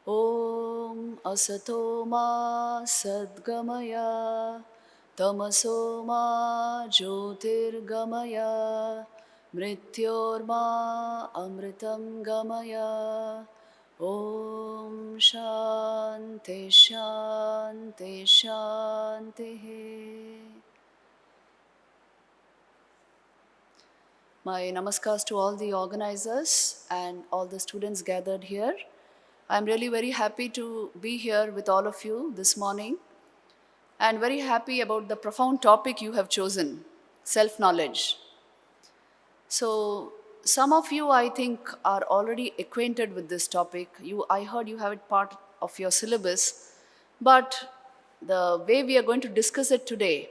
Om Asato Ma Sadgamaya Tamaso Ma Jyotirgamaya Mrityorma Amritam Gamaya. Om Shanti Shanti Shanti. My namaskars to all the organizers and all the students gathered here. I'm really very happy to be here with all of you this morning and very happy about the profound topic you have chosen, self-knowledge. So some of you, I think, are already acquainted with this topic. I heard you have it part of your syllabus, but the way we are going to discuss it today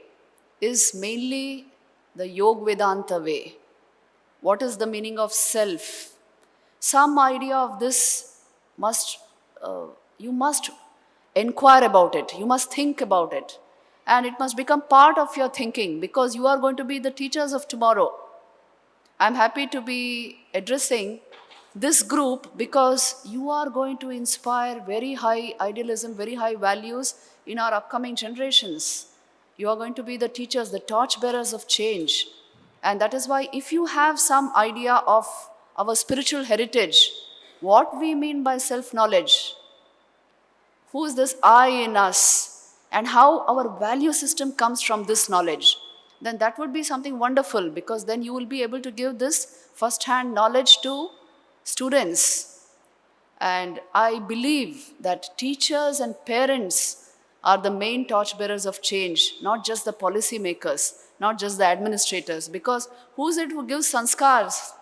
is mainly the Yoga Vedanta way. What is the meaning of self? Some idea of this you must inquire about it, you must think about it, and it must become part of your thinking because you are going to be the teachers of tomorrow. I'm happy to be addressing this group because you are going to inspire very high idealism, very high values in our upcoming generations. You are going to be the teachers, the torchbearers of change. And that is why if you have some idea of our spiritual heritage, what we mean by self-knowledge, who is this I in us, and how our value system comes from this knowledge, then that would be something wonderful because then you will be able to give this first-hand knowledge to students. And I believe that teachers and parents are the main torchbearers of change, not just the policy makers, not just the administrators, because who is it who gives sanskars?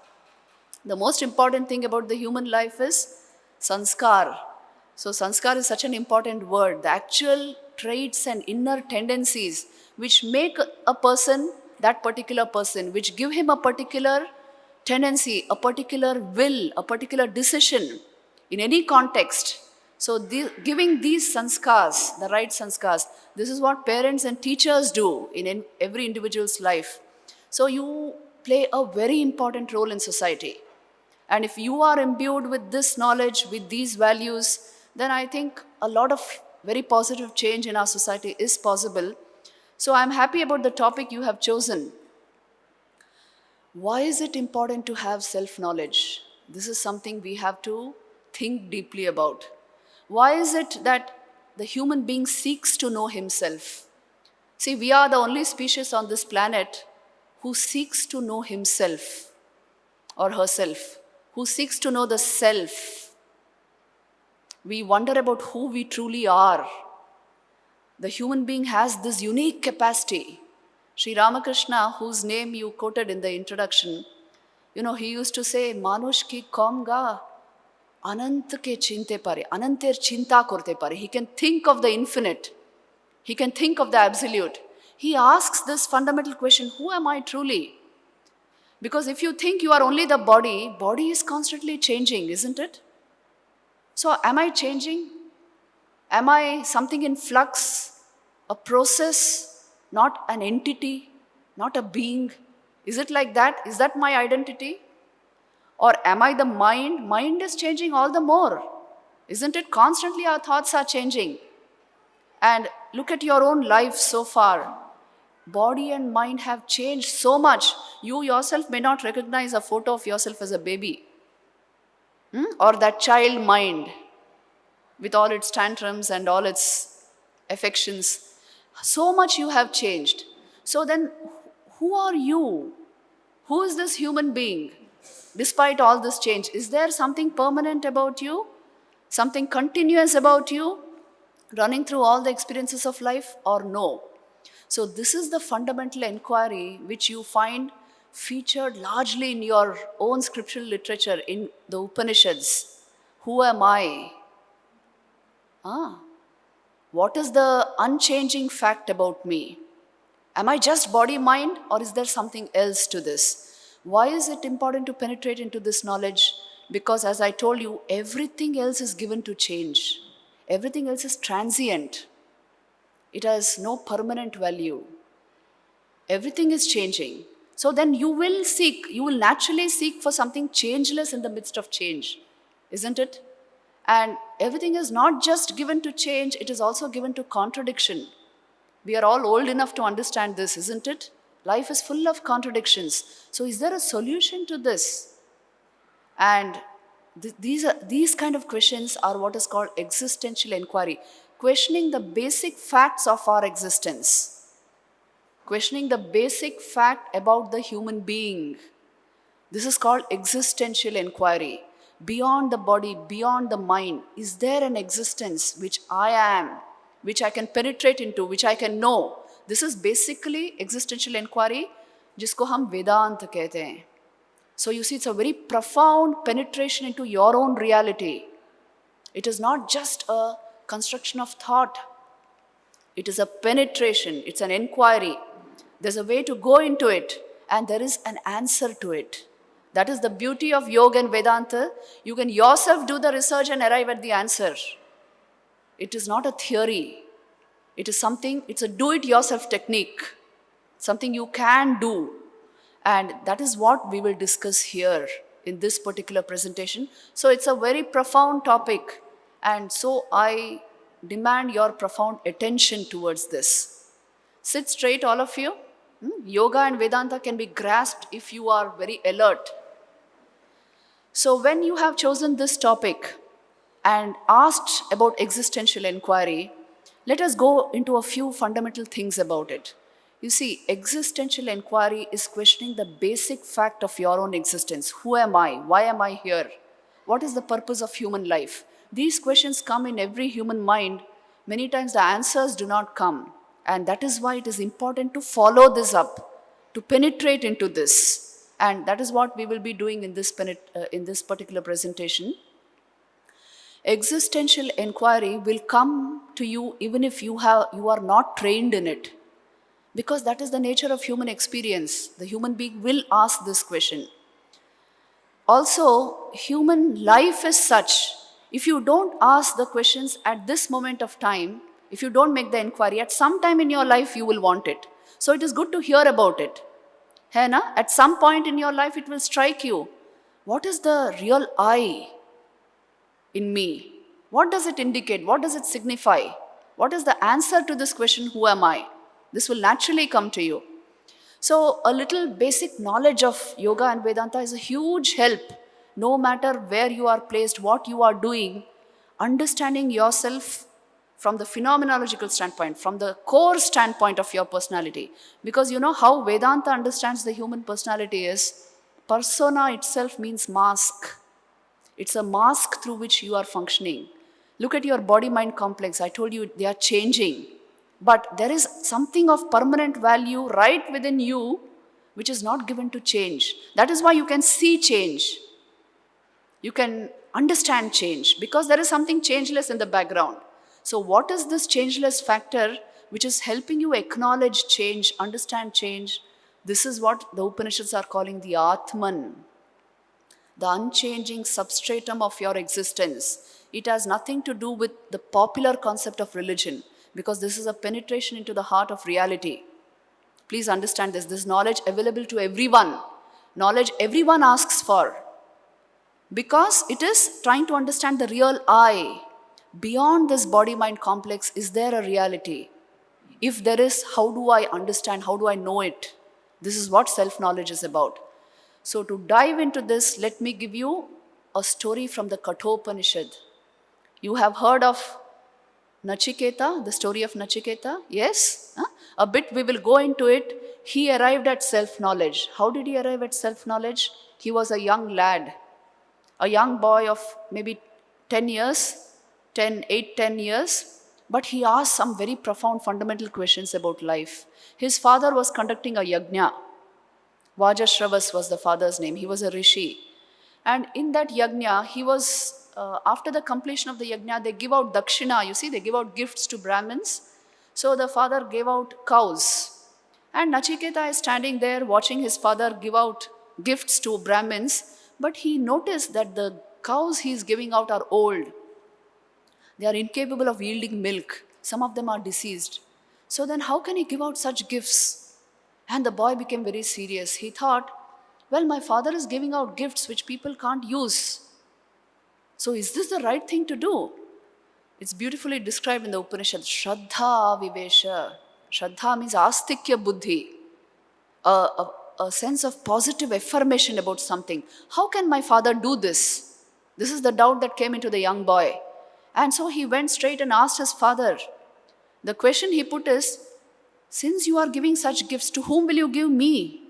The most important thing about the human life is sanskar. So sanskar is such an important word. The actual traits and inner tendencies which make a person that particular person, which give him a particular tendency, a particular will, a particular decision in any context. So giving these sanskars, the right sanskars, this is what parents and teachers do in every individual's life. So you play a very important role in society. And if you are imbued with this knowledge, with these values, then I think a lot of very positive change in our society is possible. So I'm happy about the topic you have chosen. Why is it important to have self-knowledge? This is something we have to think deeply about. Why is it that the human being seeks to know himself? See, we are the only species on this planet who seeks to know himself or herself, who seeks to know the self. We wonder about who we truly are. The human being has this unique capacity. Sri Ramakrishna, whose name you quoted in the introduction, he used to say, Manush ki komga anant ke chinte pare, ananter chinta korte pare. He can think of the infinite. He can think of the absolute. He asks this fundamental question, who am I truly? Because if you think you are only the body is constantly changing, isn't it? So am I changing? Am I something in flux? A process, not an entity, not a being? Is it like that? Is that my identity? Or am I the mind? Mind is changing all the more. Isn't it? Constantly our thoughts are changing. And look at your own life so far. Body and mind have changed so much. You yourself may not recognize a photo of yourself as a baby. Or that child mind with all its tantrums and all its affections. So much you have changed. So then, who are you? Who is this human being? Despite all this change, is there something permanent about you? Something continuous about you? Running through all the experiences of life or no? So this is the fundamental inquiry which you find featured largely in your own scriptural literature in the Upanishads. Who am I? What is the unchanging fact about me? Am I just body-mind or is there something else to this? Why is it important to penetrate into this knowledge? Because as I told you, everything else is given to change. Everything else is transient. It has no permanent value. Everything is changing. So then you will naturally seek for something changeless in the midst of change, isn't it? And everything is not just given to change, it is also given to contradiction. We are all old enough to understand this, isn't it? Life is full of contradictions. So is there a solution to this? And these kind of questions are what is called existential inquiry, questioning the basic facts of our existence, questioning the basic fact about the human being. This is called existential inquiry. Beyond the body, beyond the mind, is there an existence which I am, which I can penetrate into, which I can know? This is basically existential inquiry, जिसको हम वेदांत कहते हैं. So you see, it's a very profound penetration into your own reality. It is not just a construction of thought. It is a penetration, it's an inquiry. There's a way to go into it, and there is an answer to it. That is the beauty of yoga and Vedanta. You can yourself do the research and arrive at the answer. It is not a theory. It is something, it's a do-it-yourself technique. Something you can do. And that is what we will discuss here in this particular presentation. So it's a very profound topic. And so I demand your profound attention towards this. Sit straight, all of you. Yoga and Vedanta can be grasped if you are very alert. So when you have chosen this topic and asked about existential inquiry, let us go into a few fundamental things about it. You see, existential inquiry is questioning the basic fact of your own existence. Who am I? Why am I here? What is the purpose of human life? These questions come in every human mind. Many times the answers do not come. And that is why it is important to follow this up, to penetrate into this. And that is what we will be doing in this particular presentation. Existential inquiry will come to you even if you are not trained in it. Because that is the nature of human experience. The human being will ask this question. Also, human life is such, if you don't ask the questions at this moment of time, if you don't make the inquiry, at some time in your life you will want it. So it is good to hear about it. Hai na? At some point in your life it will strike you. What is the real I in me? What does it indicate? What does it signify? What is the answer to this question, who am I? This will naturally come to you. So a little basic knowledge of yoga and Vedanta is a huge help. No matter where you are placed, what you are doing, understanding yourself from the phenomenological standpoint, from the core standpoint of your personality. Because you know how Vedanta understands the human personality is, persona itself means mask. It's a mask through which you are functioning. Look at your body-mind complex. I told you they are changing. But there is something of permanent value right within you which is not given to change. That is why you can see change. You can understand change because there is something changeless in the background. So what is this changeless factor which is helping you acknowledge change, understand change? This is what the Upanishads are calling the Atman, the unchanging substratum of your existence. It has nothing to do with the popular concept of religion because this is a penetration into the heart of reality. Please understand this. This knowledge available to everyone. Knowledge everyone asks for. Because it is trying to understand the real I. Beyond this body-mind complex, is there a reality? If there is, how do I understand? How do I know it? This is what self-knowledge is about. So to dive into this, let me give you a story from the Kathopanishad. You have heard of Nachiketa, the story of Nachiketa? Yes? A bit we will go into it. He arrived at self-knowledge. How did he arrive at self-knowledge? He was a young lad, a young boy of maybe 10 years, 8-10 years, but he asked some very profound fundamental questions about life. His father was conducting a yajna. Vajashravas was the father's name. He was a rishi. And in that yajna, he was, after the completion of the yajna, they give out dakshina, you see, they give out gifts to Brahmins. So the father gave out cows. And Nachiketa is standing there watching his father give out gifts to Brahmins, but he noticed that the cows he is giving out are old. They are incapable of yielding milk. Some of them are deceased. So then how can he give out such gifts? And the boy became very serious. He thought, well, my father is giving out gifts which people can't use. So is this the right thing to do? It's beautifully described in the Upanishad. Shraddha vivesha. Shraddha means astikya buddhi, a sense of positive affirmation about something. How can my father do this? This is the doubt that came into the young boy. And so he went straight and asked his father. The question he put is, since you are giving such gifts, to whom will you give me?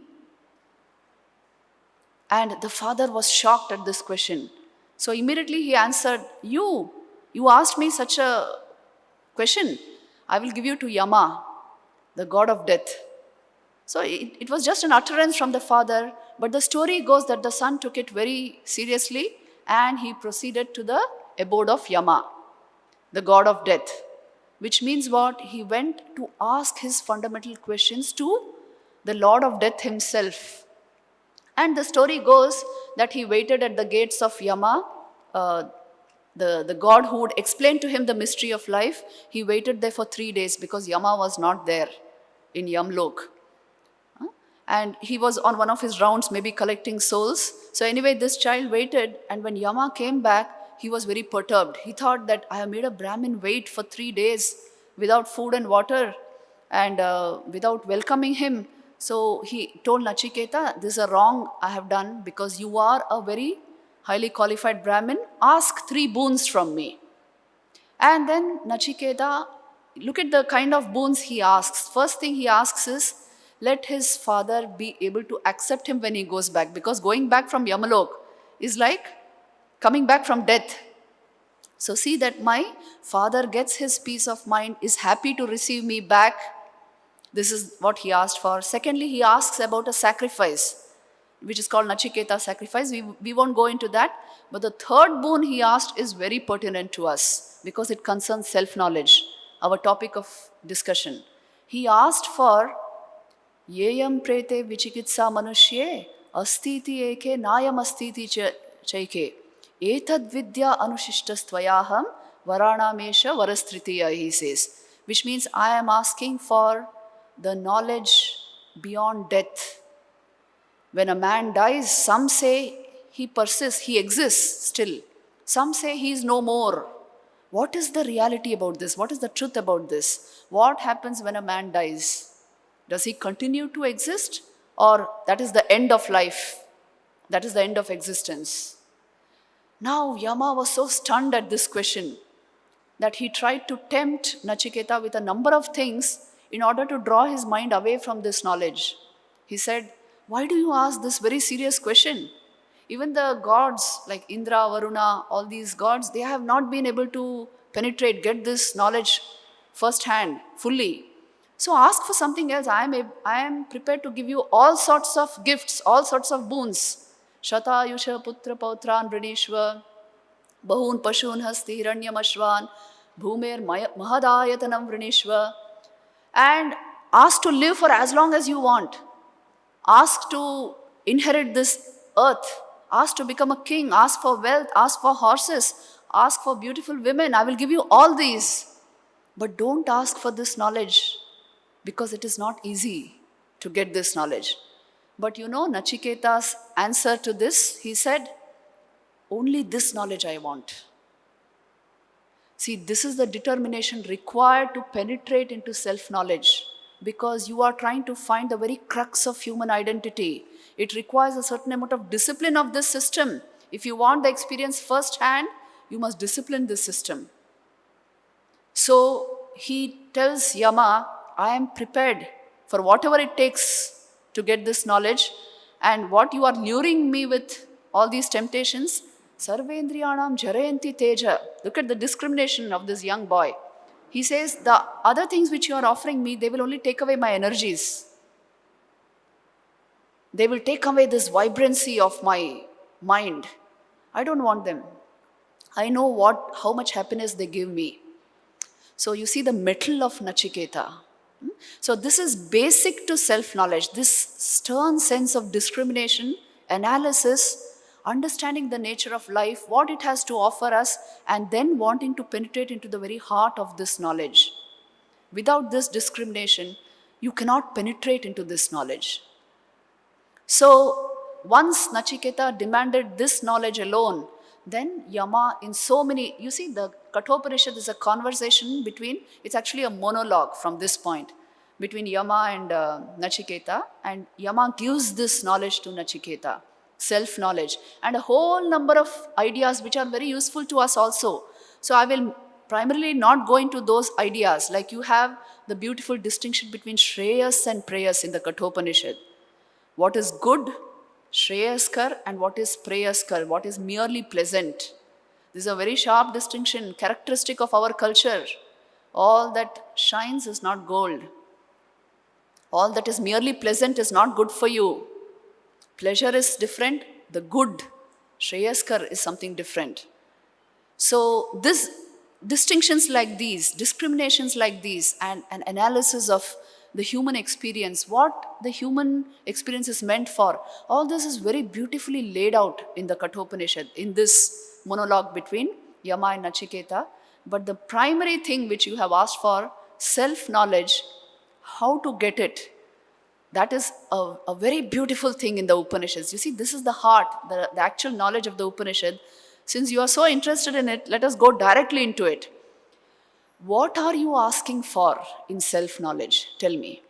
And the father was shocked at this question. So immediately he answered, You asked me such a question. I will give you to Yama, the god of death. So it was just an utterance from the father, but the story goes that the son took it very seriously and he proceeded to the abode of Yama, the god of death. Which means what? He went to ask his fundamental questions to the Lord of Death himself. And the story goes that he waited at the gates of Yama, the god who would explain to him the mystery of life. He waited there for 3 days because Yama was not there in Yamlok. And he was on one of his rounds, maybe collecting souls. So anyway, this child waited, and when Yama came back, he was very perturbed. He thought that I have made a Brahmin wait for 3 days without food and water and without welcoming him. So he told Nachiketa, this is a wrong I have done because you are a very highly qualified Brahmin. Ask 3 boons from me. And then Nachiketa, look at the kind of boons he asks. First thing he asks is, let his father be able to accept him when he goes back. Because going back from Yamalok is like coming back from death. So see that my father gets his peace of mind, is happy to receive me back. This is what he asked for. Secondly, he asks about a sacrifice, which is called Nachiketa sacrifice. We won't go into that. But the third boon he asked is very pertinent to us because it concerns self-knowledge, our topic of discussion. He asked for Yeyam prete vichikitsa manushye astiti eke nayam astiti chaike etad vidya anushishtastvayaham varanamesha varastritiya, he says. Which means I am asking for the knowledge beyond death. When a man dies, some say he persists, he exists still. Some say he is no more. What is the reality about this? What is the truth about this? What happens when a man dies? Does he continue to exist? Or that is the end of life? That is the end of existence. Now Yama was so stunned at this question that he tried to tempt Nachiketa with a number of things in order to draw his mind away from this knowledge. He said, why do you ask this very serious question? Even the gods like Indra, Varuna, all these gods, they have not been able to penetrate, get this knowledge firsthand, fully. So ask for something else. I am prepared to give you all sorts of gifts, all sorts of boons. Shata Yusha Putra Pautran Vrinishva Bahun Pashun Hasti Hiranyam Ashwan Bhumer Mahadayatanam Vrinishva. And ask to live for as long as you want. Ask to inherit this earth. Ask to become a king. Ask for wealth. Ask for horses. Ask for beautiful women. I will give you all these. But don't ask for this knowledge, because it is not easy to get this knowledge. But you know, Nachiketa's answer to this, he said, only this knowledge I want. See, this is the determination required to penetrate into self-knowledge, because you are trying to find the very crux of human identity. It requires a certain amount of discipline of this system. If you want the experience firsthand, you must discipline this system. So he tells Yama, I am prepared for whatever it takes to get this knowledge, and what you are luring me with all these temptations, Sarvendriyanam Jarayanti Teja. Look at the discrimination of this young boy. He says, the other things which you are offering me, they will only take away my energies. They will take away this vibrancy of my mind. I don't want them. I know how much happiness they give me. So you see the mettle of Nachiketa. So this is basic to self-knowledge, this stern sense of discrimination, analysis, understanding the nature of life, what it has to offer us, and then wanting to penetrate into the very heart of this knowledge. Without this discrimination, you cannot penetrate into this knowledge. So once Nachiketa demanded this knowledge alone, Then Yama in so many, you see the Kathopanishad is a conversation between, it's actually a monologue from this point, between Yama and Nachiketa, and Yama gives this knowledge to Nachiketa, self-knowledge, and a whole number of ideas which are very useful to us also. So I will primarily not go into those ideas, like you have the beautiful distinction between Shreyas and Preyas in the Kathopanishad. What is good, Shreyaskar, and what is Preyaskar, what is merely pleasant. This is a very sharp distinction, characteristic of our culture. All that shines is not gold. All that is merely pleasant is not good for you. Pleasure is different, the good, Shreyaskar, is something different. So this distinctions like these, discriminations like these, and an analysis of the human experience, what the human experience is meant for, all this is very beautifully laid out in the Kathopanishad, in this monologue between Yama and Nachiketa. But the primary thing which you have asked for, self-knowledge, how to get it, that is a very beautiful thing in the Upanishads. You see, this is the heart, the actual knowledge of the Upanishad. Since you are so interested in it, let us go directly into it. What are you asking for in self-knowledge? Tell me.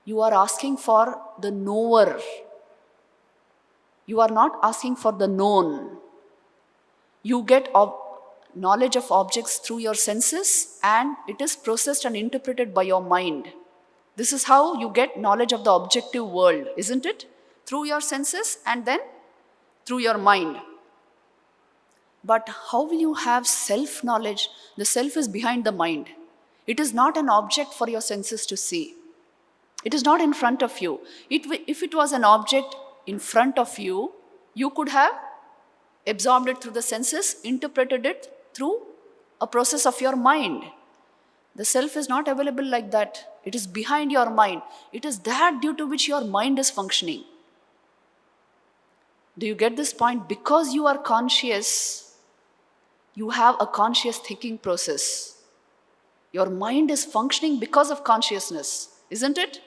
You are asking for the knower. You are not asking for the known. You get knowledge of objects through your senses, and it is processed and interpreted by your mind. This is how you get knowledge of the objective world, isn't it? Through your senses and then through your mind. But how will you have self-knowledge? The self is behind the mind. It is not an object for your senses to see. It is not in front of you. If it was an object in front of you, you could have absorbed it through the senses, interpreted it through a process of your mind. The self is not available like that. It is behind your mind. It is that due to which your mind is functioning. Do you get this point? Because you are conscious, you have a conscious thinking process. Your mind is functioning because of consciousness, isn't it?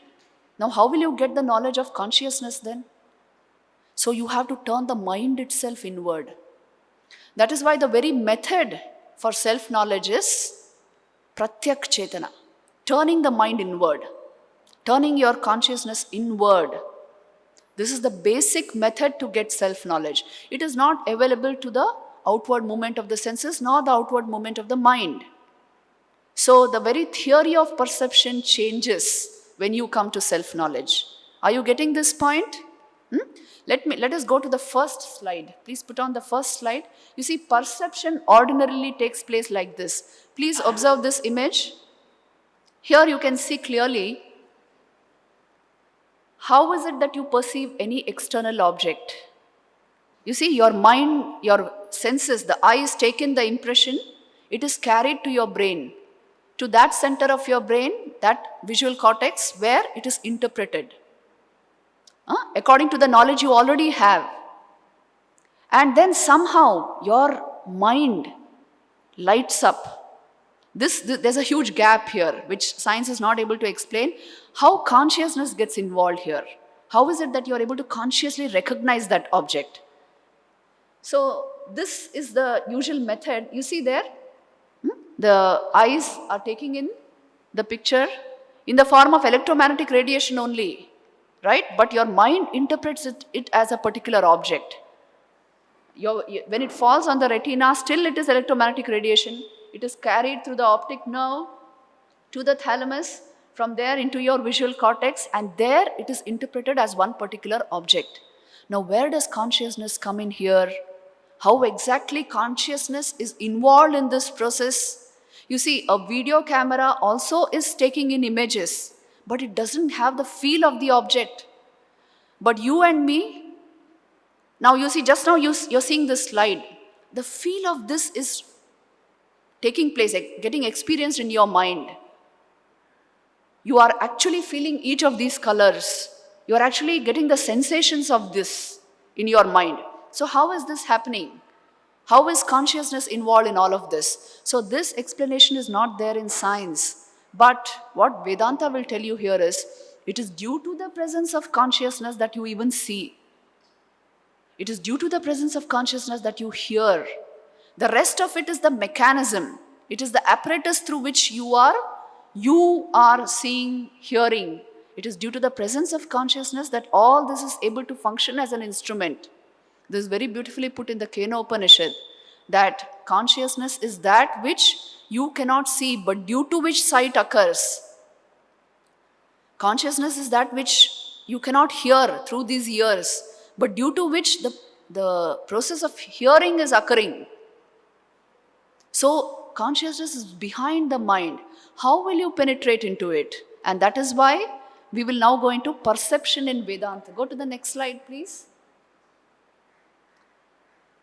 Now, how will you get the knowledge of consciousness then? So you have to turn the mind itself inward. That is why the very method for self-knowledge is pratyak chetana, turning the mind inward, turning your consciousness inward. This is the basic method to get self-knowledge. It is not available to the outward movement of the senses nor the outward movement of the mind. So the very theory of perception changes when you come to self-knowledge. Are you getting this point? Let us go to the first slide. Please put on the first slide. You see, perception ordinarily takes place like this. Please observe this image. Here you can see clearly how is it that you perceive any external object. You see, your mind, your senses, the eyes take in the impression, it is carried to your brain, to that center of your brain, that visual cortex, where it is interpreted according to the knowledge you already have. And then somehow your mind lights up. There's a huge gap here, which science is not able to explain. How consciousness gets involved here? How is it that you're able to consciously recognize that object? So this is the usual method. You see there, the eyes are taking in the picture in the form of electromagnetic radiation only, right? But your mind interprets it as a particular object. When it falls on the retina, still it is electromagnetic radiation. It is carried through the optic nerve to the thalamus, from there into your visual cortex, and there it is interpreted as one particular object. Now, where does consciousness come in here? How exactly consciousness is involved in this process? You see, a video camera also is taking in images, but it doesn't have the feel of the object. But you and me, now you see, just now you're seeing this slide. The feel of this is taking place, getting experienced in your mind. You are actually feeling each of these colors. You are actually getting the sensations of this in your mind. So how is this happening? How is consciousness involved in all of this? So this explanation is not there in science. But what Vedanta will tell you here is, it is due to the presence of consciousness that you even see. It is due to the presence of consciousness that you hear. The rest of it is the mechanism. It is the apparatus through which you are seeing, hearing. It is due to the presence of consciousness that all this is able to function as an instrument. This is very beautifully put in the Kena Upanishad, that consciousness is that which you cannot see, but due to which sight occurs. Consciousness is that which you cannot hear through these ears, but due to which the process of hearing is occurring. So, consciousness is behind the mind. How will you penetrate into it? And that is why we will now go into perception in Vedanta. Go to the next slide, please.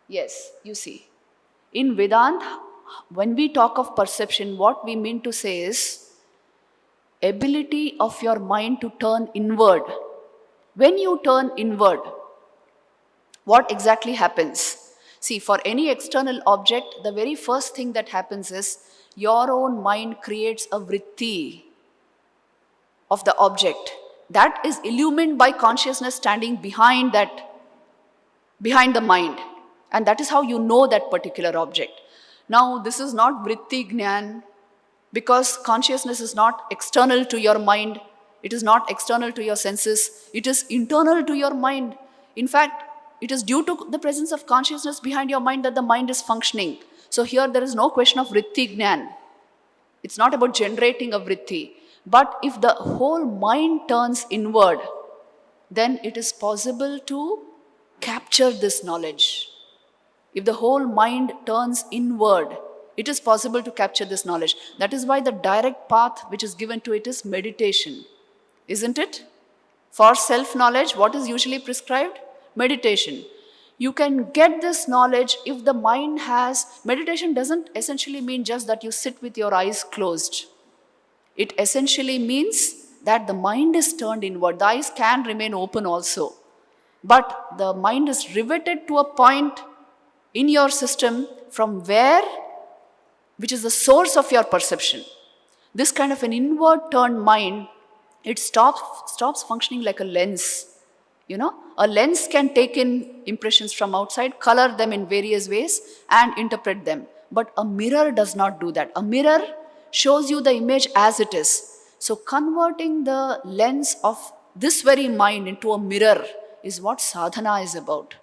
Yes, you see. In Vedanta, when we talk of perception, what we mean to say is ability of your mind to turn inward. When you turn inward, what exactly happens? See, for any external object, the very first thing that happens is your own mind creates a vritti of the object. That is illumined by consciousness standing behind the mind. And that is how you know that particular object. Now, this is not vritti jnana, because consciousness is not external to your mind. It is not external to your senses. It is internal to your mind. In fact, it is due to the presence of consciousness behind your mind that the mind is functioning. So here there is no question of vritti jnana. It's not about generating a vritti. But if the whole mind turns inward, then it is possible to capture this knowledge. If the whole mind turns inward, it is possible to capture this knowledge. That is why the direct path which is given to it is meditation. Isn't it? For self-knowledge, what is usually prescribed? Meditation. You can get this knowledge if the mind has... Meditation doesn't essentially mean just that you sit with your eyes closed. It essentially means that the mind is turned inward. The eyes can remain open also. But the mind is riveted to a point in your system from which is the source of your perception. This kind of an inward turned mind, it stops functioning like a lens. You know, a lens can take in impressions from outside, color them in various ways and interpret them. But a mirror does not do that. A mirror shows you the image as it is. So converting the lens of this very mind into a mirror is what sadhana is about.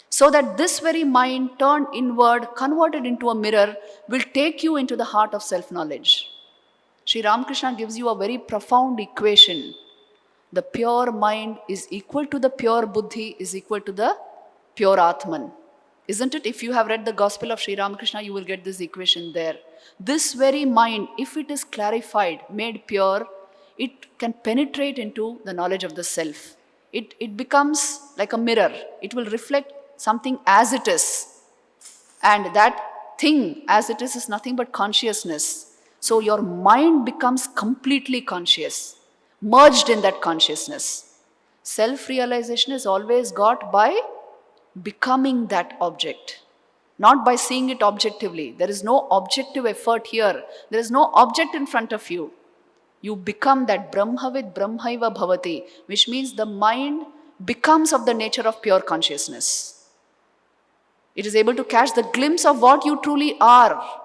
So that this very mind turned inward, converted into a mirror, will take you into the heart of self-knowledge. Sri Ramakrishna gives you a very profound equation. The pure mind is equal to the pure buddhi, is equal to the pure Atman. Isn't it? If you have read the Gospel of Sri Ramakrishna, you will get this equation there. This very mind, if it is clarified, made pure, it can penetrate into the knowledge of the self. It becomes like a mirror. It will reflect something as it is. And that thing as it is nothing but consciousness. So your mind becomes completely conscious, merged in that consciousness. Self-realization is always got by becoming that object, not by seeing it objectively. There is no objective effort here. There is no object in front of you. You become that Brahmavid Brahmaiva Bhavati, which means the mind becomes of the nature of pure consciousness. It is able to catch the glimpse of what you truly are.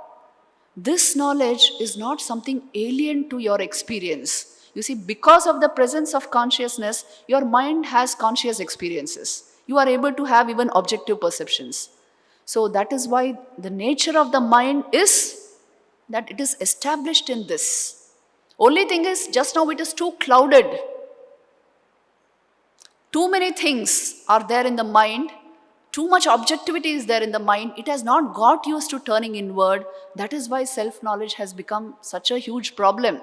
This knowledge is not something alien to your experience. You see, because of the presence of consciousness, your mind has conscious experiences. You are able to have even objective perceptions. So that is why the nature of the mind is that it is established in this. Only thing is, just now it is too clouded. Too many things are there in the mind. Too much objectivity is there in the mind. It has not got used to turning inward. That is why self-knowledge has become such a huge problem.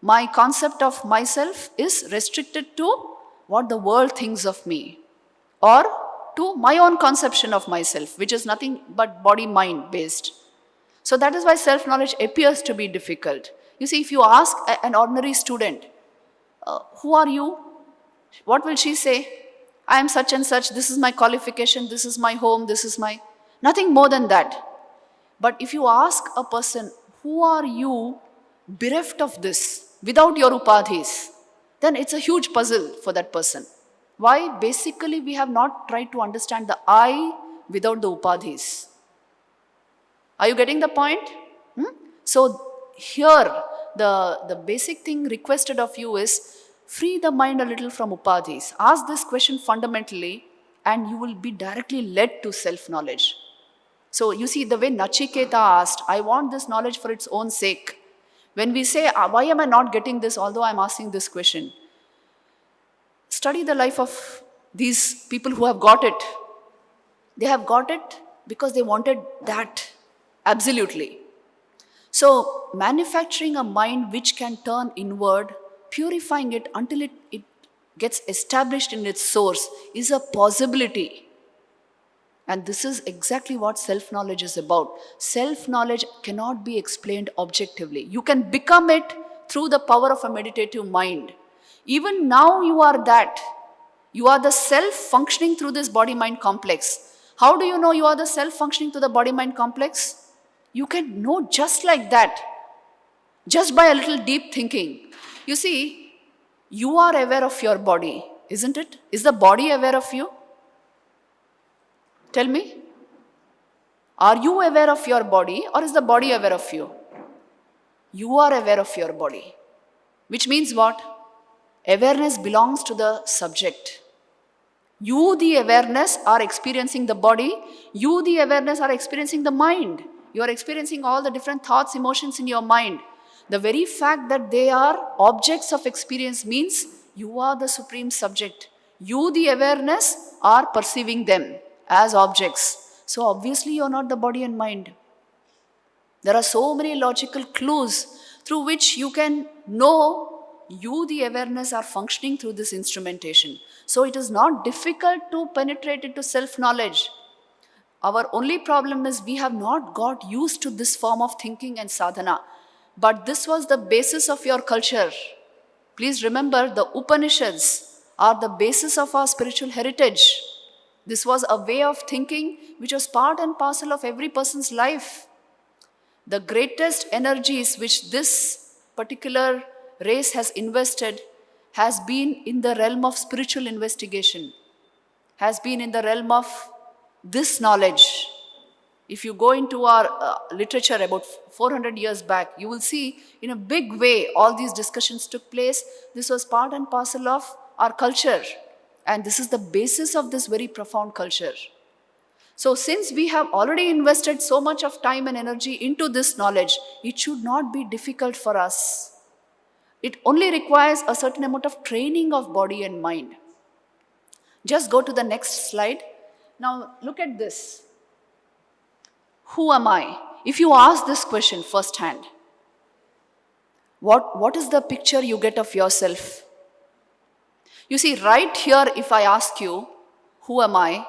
My concept of myself is restricted to what the world thinks of me, or to my own conception of myself, which is nothing but body-mind based. So that is why self-knowledge appears to be difficult. You see, if you ask an ordinary student, who are you? What will she say? I am such and such, this is my qualification, this is my home, this is my... Nothing more than that. But if you ask a person, who are you bereft of this, without your upadhis, then it's a huge puzzle for that person. Why? Basically, we have not tried to understand the I without the upadhis. Are you getting the point? So here, the basic thing requested of you is free the mind a little from upadhis. Ask this question fundamentally and you will be directly led to self-knowledge. So you see the way Nachiketa asked, I want this knowledge for its own sake. When we say, why am I not getting this although I'm asking this question? Study the life of these people who have got it. They have got it because they wanted that, absolutely. So manufacturing a mind which can turn inward, purifying it until it gets established in its source is a possibility. And this is exactly what self-knowledge is about. Self-knowledge cannot be explained objectively. You can become it through the power of a meditative mind. Even now you are that. You are the self functioning through this body-mind complex. How do you know you are the self functioning through the body-mind complex? You can know just like that. Just by a little deep thinking. You see, you are aware of your body, isn't it? Is the body aware of you? Tell me. Are you aware of your body or is the body aware of you? You are aware of your body. Which means what? Awareness belongs to the subject. You, the awareness, are experiencing the body. You, the awareness, are experiencing the mind. You are experiencing all the different thoughts, emotions in your mind. The very fact that they are objects of experience means you are the supreme subject. You, the awareness, are perceiving them as objects. So obviously you are not the body and mind. There are so many logical clues through which you can know you, the awareness, are functioning through this instrumentation. So it is not difficult to penetrate into self-knowledge. Our only problem is we have not got used to this form of thinking and sadhana. But this was the basis of your culture. Please remember, the Upanishads are the basis of our spiritual heritage. This was a way of thinking which was part and parcel of every person's life. The greatest energies which this particular race has invested has been in the realm of spiritual investigation, has been in the realm of this knowledge. If you go into our literature about 400 years back, you will see in a big way all these discussions took place. This was part and parcel of our culture. And this is the basis of this very profound culture. So since we have already invested so much of time and energy into this knowledge, it should not be difficult for us. It only requires a certain amount of training of body and mind. Just go to the next slide. Now look at this. Who am I? If you ask this question firsthand, what is the picture you get of yourself? You see, right here, if I ask you, who am I?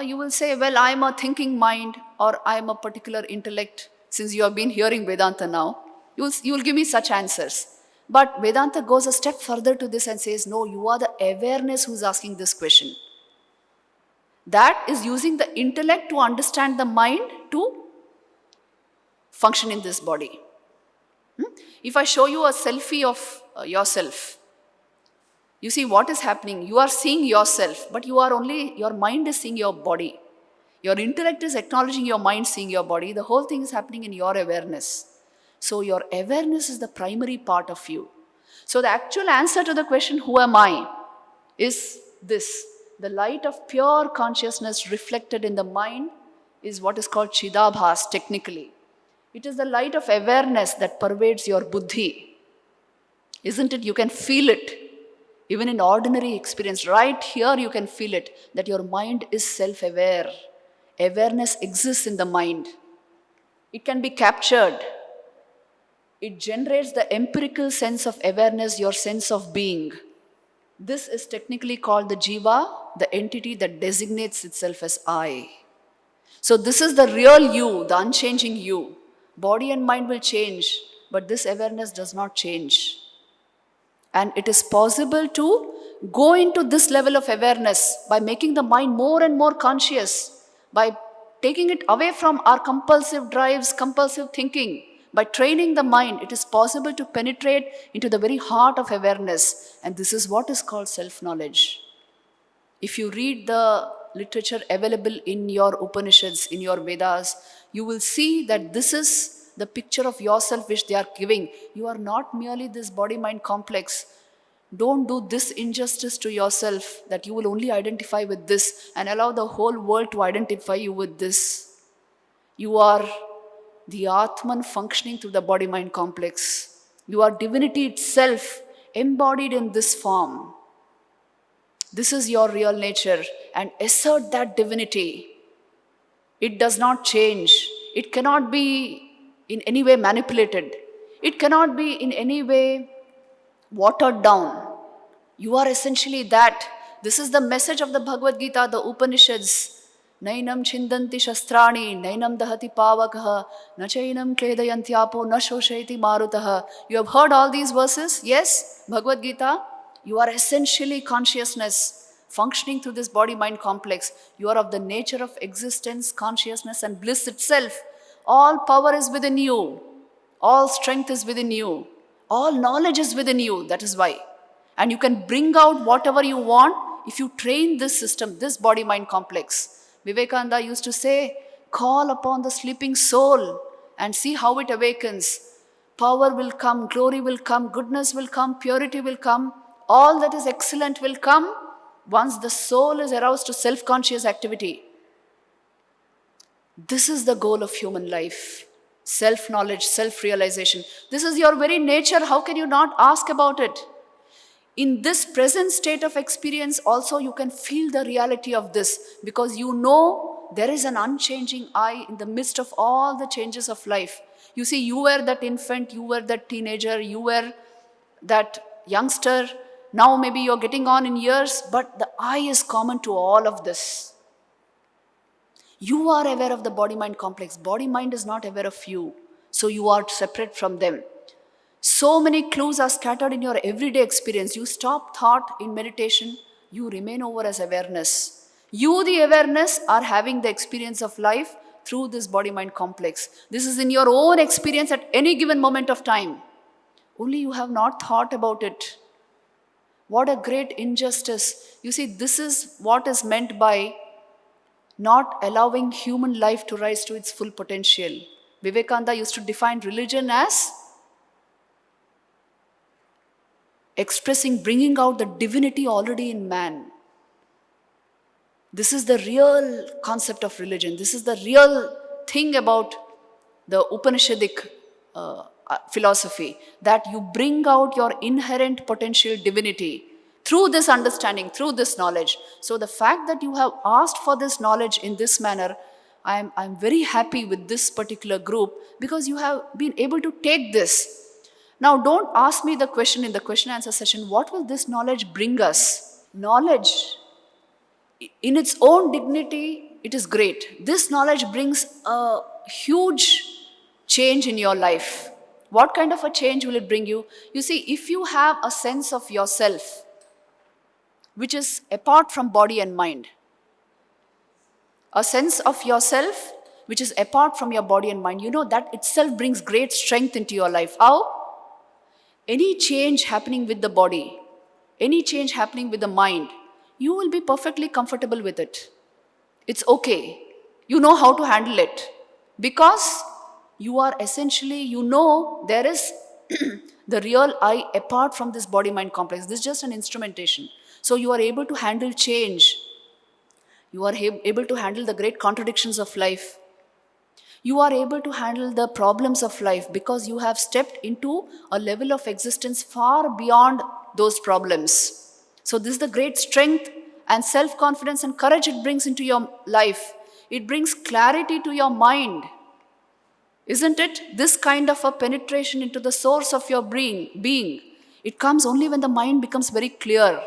You will say, well, I am a thinking mind or I am a particular intellect. Since you have been hearing Vedanta now, you will give me such answers. But Vedanta goes a step further to this and says, no, you are the awareness who is asking this question. That is using the intellect to understand the mind to function in this body. If I show you a selfie of yourself, you see what is happening. You are seeing yourself, but your mind is seeing your body. Your intellect is acknowledging your mind seeing your body. The whole thing is happening in your awareness. So your awareness is the primary part of you. So the actual answer to the question, who am I, is this. The light of pure consciousness reflected in the mind is what is called Chidabhas technically. It is the light of awareness that pervades your buddhi. Isn't it? You can feel it. Even in ordinary experience, right here you can feel it, that your mind is self-aware. Awareness exists in the mind. It can be captured. It generates the empirical sense of awareness, your sense of being. This is technically called the jiva, the entity that designates itself as I. So this is the real you, the unchanging you. Body and mind will change, but this awareness does not change. And it is possible to go into this level of awareness by making the mind more and more conscious, by taking it away from our compulsive drives, compulsive thinking. By training the mind, it is possible to penetrate into the very heart of awareness. And this is what is called self-knowledge. If you read the literature available in your Upanishads, in your Vedas, you will see that this is the picture of yourself which they are giving. You are not merely this body-mind complex. Don't do this injustice to yourself that you will only identify with this and allow the whole world to identify you with this. You are the Atman functioning through the body-mind complex. You are divinity itself embodied in this form. This is your real nature, and assert that divinity. It does not change. It cannot be in any way manipulated. It cannot be in any way watered down. You are essentially that. This is the message of the Bhagavad Gita, the Upanishads. Nainam chindanti shastrani, nainam dahati pavakaha, nachainam kledayantyapo, na shoshayati marutaha. You have heard all these verses? Yes? Bhagavad Gita? You are essentially consciousness functioning through this body-mind complex. You are of the nature of existence, consciousness and bliss itself. All power is within you. All strength is within you. All knowledge is within you. That is why. And you can bring out whatever you want if you train this system, this body-mind complex. Vivekananda used to say, call upon the sleeping soul and see how it awakens. Power will come, glory will come, goodness will come, purity will come. All that is excellent will come once the soul is aroused to self-conscious activity. This is the goal of human life. Self-knowledge, self-realization. This is your very nature. How can you not ask about it? In this present state of experience also you can feel the reality of this, because you know there is an unchanging I in the midst of all the changes of life. You see, you were that infant, you were that teenager, you were that youngster. Now maybe you're getting on in years, but the I is common to all of this. You are aware of the body-mind complex. Body-mind is not aware of you. So you are separate from them. So many clues are scattered in your everyday experience. You stop thought in meditation, you remain over as awareness. You, the awareness, are having the experience of life through this body-mind complex. This is in your own experience at any given moment of time. Only you have not thought about it. What a great injustice. You see, this is what is meant by not allowing human life to rise to its full potential. Vivekananda used to define religion as expressing, bringing out the divinity already in man. This is the real concept of religion. This is the real thing about the Upanishadic philosophy, that you bring out your inherent potential divinity through this understanding, through this knowledge. So the fact that you have asked for this knowledge in this manner, I'm very happy with this particular group, because you have been able to take this. Now, don't ask me the question in the question answer session, what will this knowledge bring us? Knowledge, in its own dignity, it is great. This knowledge brings a huge change in your life. What kind of a change will it bring you? You see, if you have a sense of yourself, which is apart from body and mind, a sense of yourself which is apart from your body and mind, you know that itself brings great strength into your life. How? Any change happening with the body, any change happening with the mind, you will be perfectly comfortable with it. It's okay. You know how to handle it. Because you are essentially, you know there is the real I apart from this body-mind complex. This is just an instrumentation. So you are able to handle change. You are able to handle the great contradictions of life. You are able to handle the problems of life because you have stepped into a level of existence far beyond those problems. So this is the great strength and self-confidence and courage it brings into your life. It brings clarity to your mind. Isn't it? This kind of a penetration into the source of your being, it comes only when the mind becomes very clear.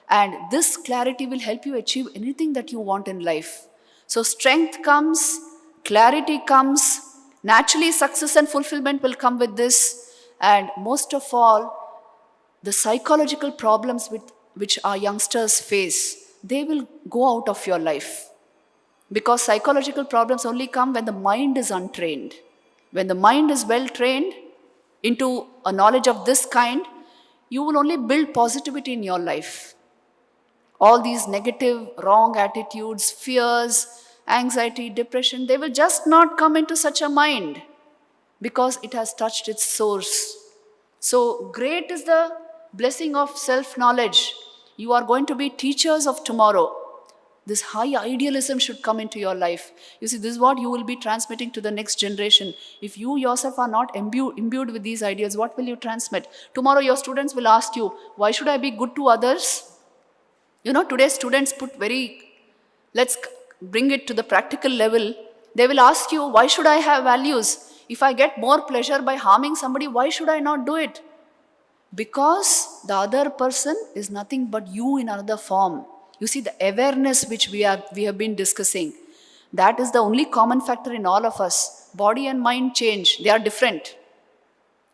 And this clarity will help you achieve anything that you want in life. So strength comes, clarity comes, naturally success and fulfillment will come with this. And most of all, the psychological problems which our youngsters face, they will go out of your life. Because psychological problems only come when the mind is untrained. When the mind is well trained into a knowledge of this kind, you will only build positivity in your life. All these negative, wrong attitudes, fears, anxiety, depression, they will just not come into such a mind because it has touched its source. So great is the blessing of self-knowledge. You are going to be teachers of tomorrow. This high idealism should come into your life. You see, this is what you will be transmitting to the next generation. If you yourself are not imbued with these ideas, what will you transmit? Tomorrow your students will ask you, why should I be good to others? Today students let's bring it to the practical level. They will ask you, why should I have values? If I get more pleasure by harming somebody, why should I not do it? Because the other person is nothing but you in another form. You see, the awareness which we have been discussing, that is the only common factor in all of us. Body and mind change, they are different.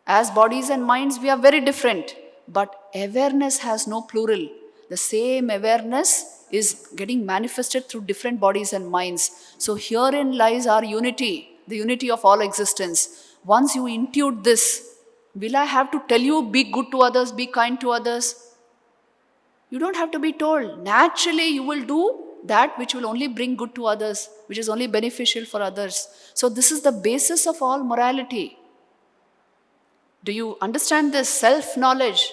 As bodies and minds, we are very different. But awareness has no plural. The same awareness is getting manifested through different bodies and minds. So herein lies our unity, the unity of all existence. Once you intuit this, will I have to tell you, be good to others, be kind to others? You don't have to be told. Naturally, you will do that which will only bring good to others, which is only beneficial for others. So this is the basis of all morality. Do you understand this? Self-knowledge.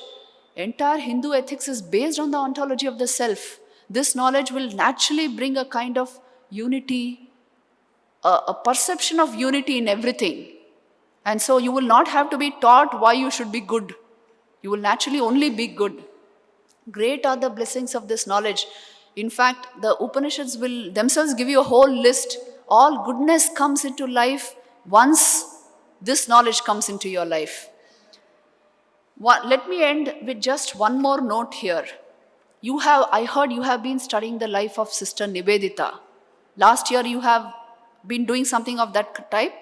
Entire Hindu ethics is based on the ontology of the self. This knowledge will naturally bring a kind of unity, a perception of unity in everything. And so you will not have to be taught why you should be good. You will naturally only be good. Great are the blessings of this knowledge. In fact, the Upanishads will themselves give you a whole list. All goodness comes into life once this knowledge comes into your life. Let me end with just one more note here. I heard you have been studying the life of Sister Niveditha. Last year you have been doing something of that type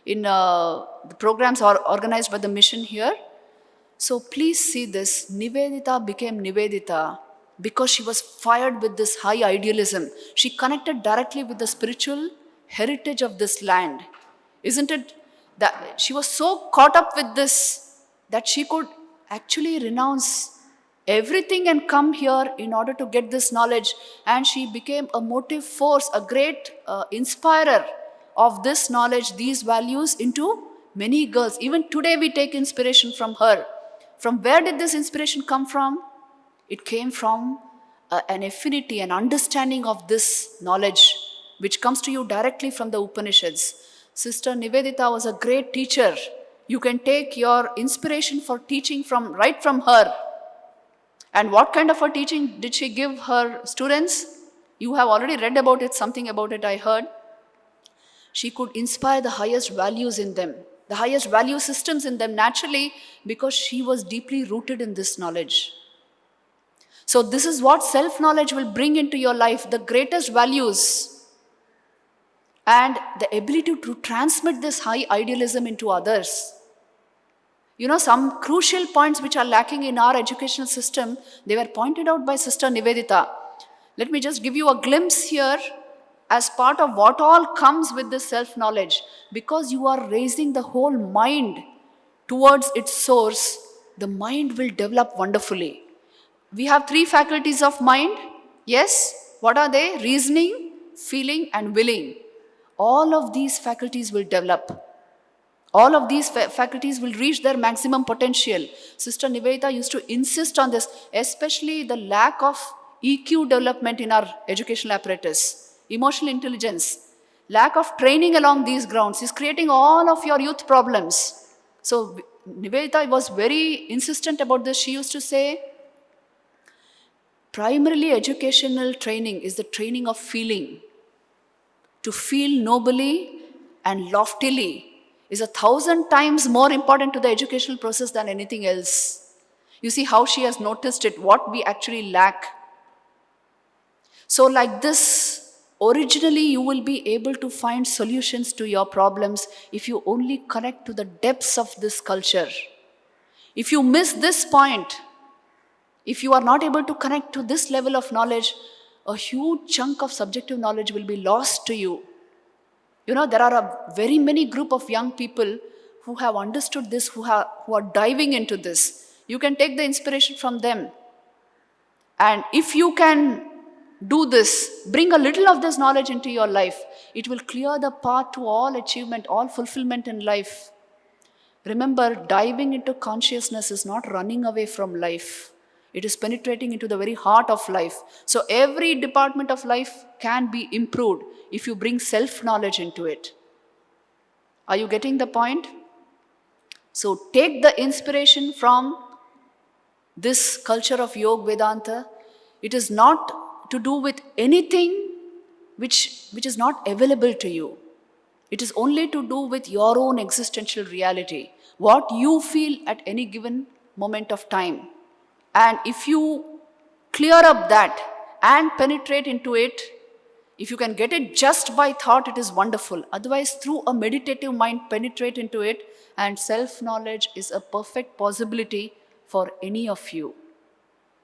in the programs organized by the mission here. So please see this. Niveditha became Niveditha because she was fired with this high idealism. She connected directly with the spiritual heritage of this land. Isn't it that she was so caught up with this that she could actually renounce everything and come here in order to get this knowledge. And she became a motive force, a great inspirer of this knowledge, these values into many girls. Even today we take inspiration from her. From where did this inspiration come from? It came from an affinity, an understanding of this knowledge, which comes to you directly from the Upanishads. Sister Niveditha was a great teacher. You can take your inspiration for teaching right from her. And what kind of a teaching did she give her students? You have already read about it, something about it I heard. She could inspire the highest values in them, the highest value systems in them naturally, because she was deeply rooted in this knowledge. So this is what self-knowledge will bring into your life, the greatest values and the ability to transmit this high idealism into others. Some crucial points which are lacking in our educational system, they were pointed out by Sister Niveditha. Let me just give you a glimpse here as part of what all comes with this self-knowledge. Because you are raising the whole mind towards its source, the mind will develop wonderfully. We have 3 faculties of mind. Yes, what are they? Reasoning, feeling and willing. All of these faculties will develop. All of these faculties will reach their maximum potential. Sister Niveditha used to insist on this, especially the lack of EQ development in our educational apparatus. Emotional intelligence, lack of training along these grounds is creating all of your youth problems. So Niveditha was very insistent about this. She used to say, primarily educational training is the training of feeling. To feel nobly and loftily is 1,000 times more important to the educational process than anything else. You see how she has noticed it, what we actually lack. So like this, originally you will be able to find solutions to your problems if you only connect to the depths of this culture. If you miss this point, if you are not able to connect to this level of knowledge, a huge chunk of subjective knowledge will be lost to you. There are a very many group of young people who have understood this, who are diving into this. You can take the inspiration from them. And if you can do this, bring a little of this knowledge into your life, it will clear the path to all achievement, all fulfillment in life. Remember, diving into consciousness is not running away from life. It is penetrating into the very heart of life. So every department of life can be improved if you bring self-knowledge into it. Are you getting the point? So take the inspiration from this culture of Yoga Vedanta. It is not to do with anything which is not available to you. It is only to do with your own existential reality, what you feel at any given moment of time. And if you clear up that and penetrate into it, if you can get it just by thought, it is wonderful. Otherwise, through a meditative mind, penetrate into it, and self-knowledge is a perfect possibility for any of you.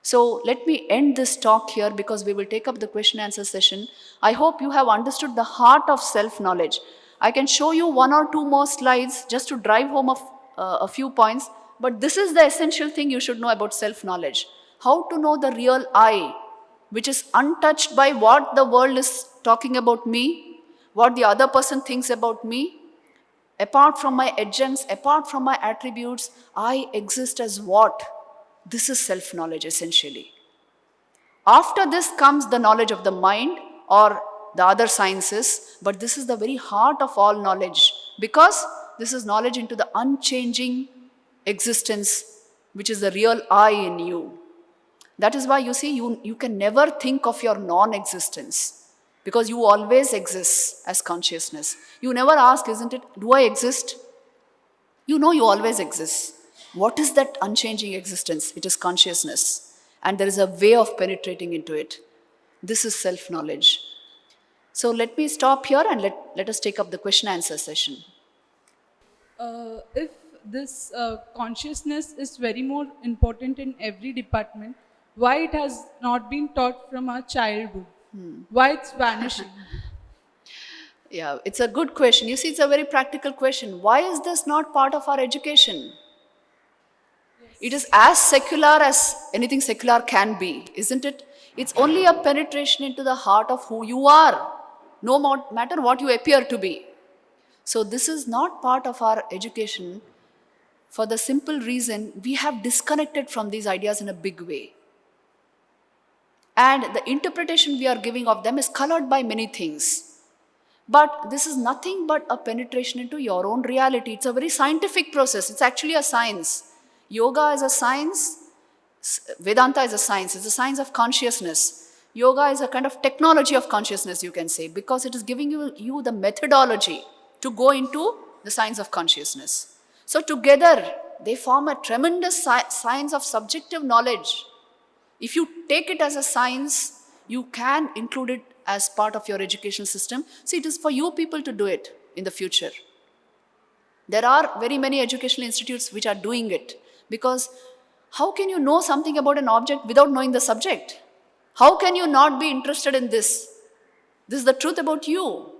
So let me end this talk here because we will take up the question answer session. I hope you have understood the heart of self-knowledge. I can show you one or two more slides just to drive home a few points, but this is the essential thing you should know about self-knowledge. How to know the real I, which is untouched by what the world is talking about me, what the other person thinks about me. Apart from my agents, apart from my attributes, I exist as what? This is self-knowledge essentially. After this comes the knowledge of the mind or the other sciences, but this is the very heart of all knowledge because this is knowledge into the unchanging existence, which is the real I in you. That is why you see, you can never think of your non-existence because you always exist as consciousness. You never ask, isn't it, do I exist? You know you always exist. What is that unchanging existence? It is consciousness. And there is a way of penetrating into it. This is self-knowledge. So let me stop here and let us take up the question answer session. If this consciousness is very more important in every department, why it has not been taught from our childhood? Why it's vanishing? Yeah, it's a good question. You see, it's a very practical question. Why is this not part of our education? Yes. It is as secular as anything secular can be, isn't it? It's only a penetration into the heart of who you are, no matter what you appear to be. So this is not part of our education for the simple reason we have disconnected from these ideas in a big way. And the interpretation we are giving of them is colored by many things. But this is nothing but a penetration into your own reality. It's a very scientific process. It's actually a science. Yoga is a science. Vedanta is a science. It's a science of consciousness. Yoga is a kind of technology of consciousness, you can say, because it is giving you the methodology to go into the science of consciousness. So together, they form a tremendous science of subjective knowledge. If you take it as a science, you can include it as part of your education system. See, it is for you people to do it in the future. There are very many educational institutes which are doing it because how can you know something about an object without knowing the subject? How can you not be interested in this? This is the truth about you.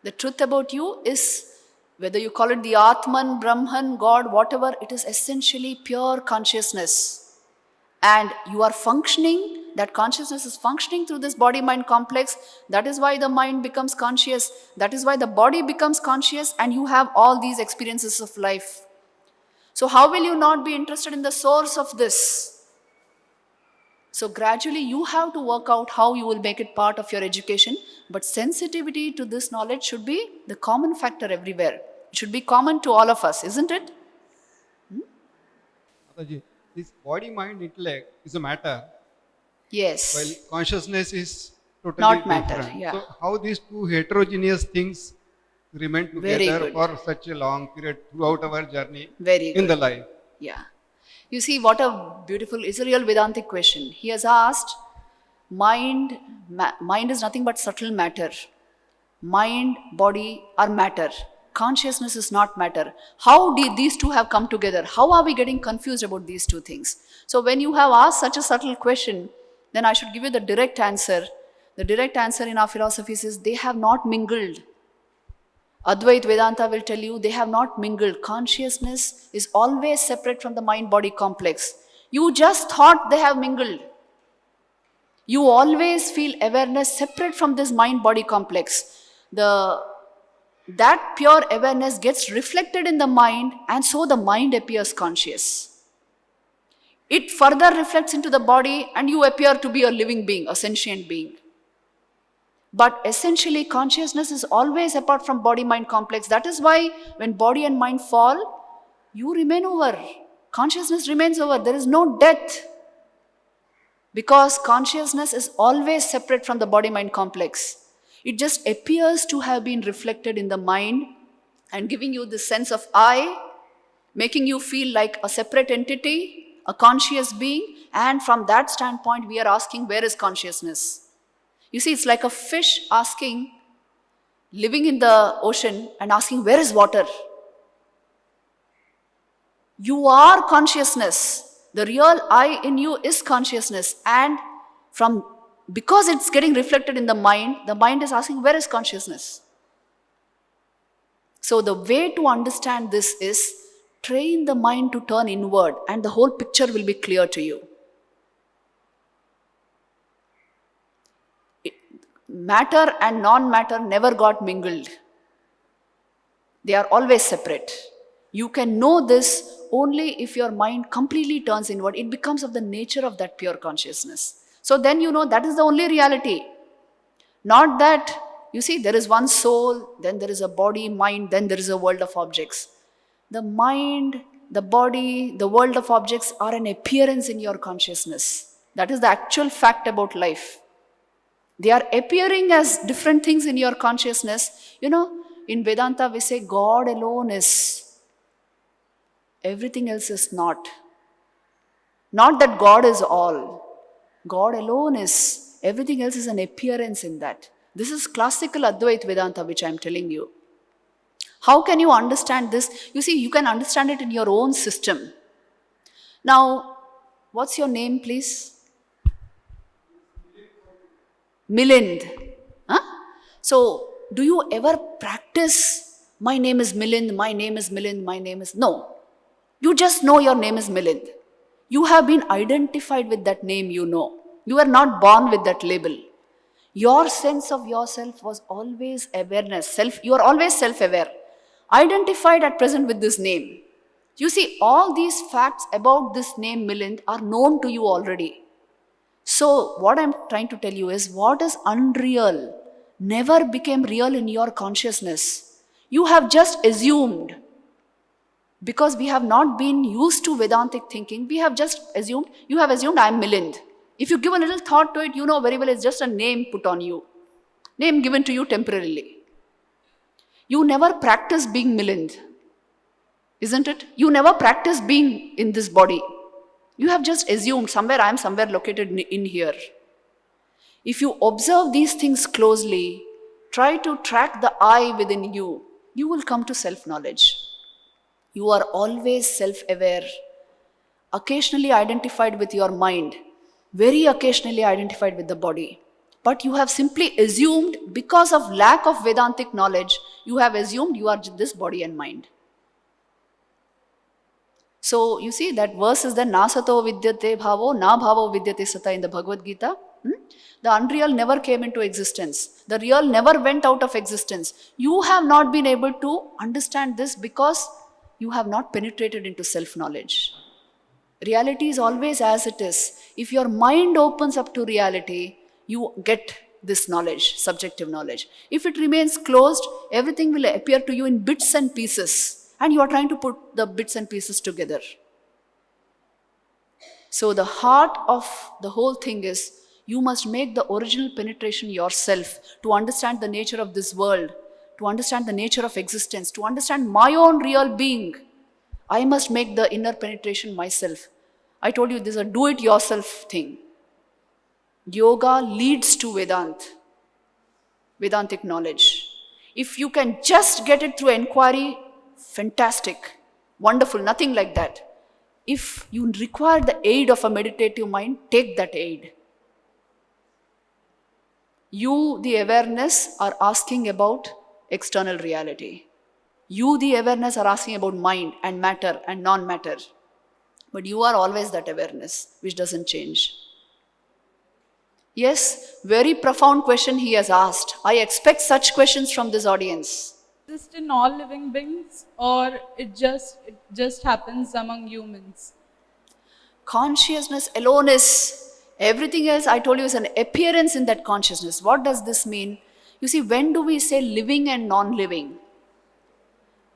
The truth about you is, whether you call it the Atman, Brahman, God, whatever, it is essentially pure consciousness. And you are functioning, that consciousness is functioning through this body-mind complex. That is why the mind becomes conscious. That is why the body becomes conscious and you have all these experiences of life. So how will you not be interested in the source of this? So gradually you have to work out how you will make it part of your education. But sensitivity to this knowledge should be the common factor everywhere. It should be common to all of us, isn't it? This body, mind, intellect is a matter. Yes. While consciousness is totally not matter, different. yeah. So how these two heterogeneous things remain together for such a long period throughout our journey in the life? Yeah. You see, what a beautiful, it's a real Vedantic question. He has asked, mind is nothing but subtle matter. Mind, body are matter. Consciousness is not matter. How did these two have come together? How are we getting confused about these two things? So when you have asked such a subtle question, then I should give you the direct answer. The direct answer in our philosophies is they have not mingled. Advaita Vedanta will tell you they have not mingled. Consciousness is always separate from the mind-body complex. You just thought they have mingled. You always feel awareness separate from this mind-body complex. That pure awareness gets reflected in the mind, and so the mind appears conscious. It further reflects into the body, and you appear to be a living being, a sentient being. But essentially, consciousness is always apart from body-mind complex. That is why when body and mind fall, you remain over. Consciousness remains over. There is no death. Because consciousness is always separate from the body-mind complex. It just appears to have been reflected in the mind and giving you the sense of I, making you feel like a separate entity, a conscious being, and from that standpoint, we are asking, where is consciousness? You see, it's like a fish asking, living in the ocean and asking, where is water? You are consciousness. The real I in you is consciousness. And because it's getting reflected in the mind is asking, where is consciousness? So the way to understand this is, train the mind to turn inward and the whole picture will be clear to you. Matter and non-matter never got mingled. They are always separate. You can know this only if your mind completely turns inward. It becomes of the nature of that pure consciousness. So then you know that is the only reality. Not that, you see, there is one soul, then there is a body, mind, then there is a world of objects. The mind, the body, the world of objects are an appearance in your consciousness. That is the actual fact about life. They are appearing as different things in your consciousness. You know, in Vedanta we say God alone is. Everything else is not. Not that God is all. God alone is. Everything else is an appearance in that. This is classical Advaita Vedanta which I am telling you. How can you understand this? You see, you can understand it in your own system. Now, what's your name, please? Milind. Huh? So, do you ever practice, my name is Milind, my name is Milind, my name is... No. You just know your name is Milind. You have been identified with that name you know. You were not born with that label. Your sense of yourself was always awareness. You are always self-aware. Identified at present with this name. You see, all these facts about this name Milind are known to you already. So, what I'm trying to tell you is, what is unreal never became real in your consciousness. You have just assumed. Because we have not been used to Vedantic thinking, we have just assumed, you have assumed I am Milind. If you give a little thought to it, you know very well it's just a name put on you. Name given to you temporarily. You never practice being Milind, isn't it? You never practice being in this body. You have just assumed somewhere I am somewhere located in here. If you observe these things closely, try to track the I within you, you will come to self-knowledge. You are always self-aware, occasionally identified with your mind, very occasionally identified with the body. But you have simply assumed, because of lack of Vedantic knowledge, you have assumed you are this body and mind. So you see that verse is the Nasato vidyate bhavo, na bhavo vidyate sata in the Bhagavad Gita. The unreal never came into existence. The real never went out of existence. You have not been able to understand this because you have not penetrated into self-knowledge. Reality is always as it is. If your mind opens up to reality, you get this knowledge, subjective knowledge. If it remains closed, everything will appear to you in bits and pieces. And you are trying to put the bits and pieces together. So the heart of the whole thing is, you must make the original penetration yourself to understand the nature of this world, to understand the nature of existence, to understand my own real being. I must make the inner penetration myself. I told you this is a do-it-yourself thing. Yoga leads to Vedantic knowledge. If you can just get it through enquiry, fantastic, wonderful, nothing like that. If you require the aid of a meditative mind, take that aid. You, the awareness, are asking about external reality. You, the awareness, are asking about mind and matter and non-matter. But you are always that awareness, which doesn't change. Yes, very profound question he has asked. I expect such questions from this audience. Exist in all living beings, or it just happens among humans? Consciousness alone is, everything else I told you is an appearance in that consciousness. What does this mean? You see, when do we say living and non-living?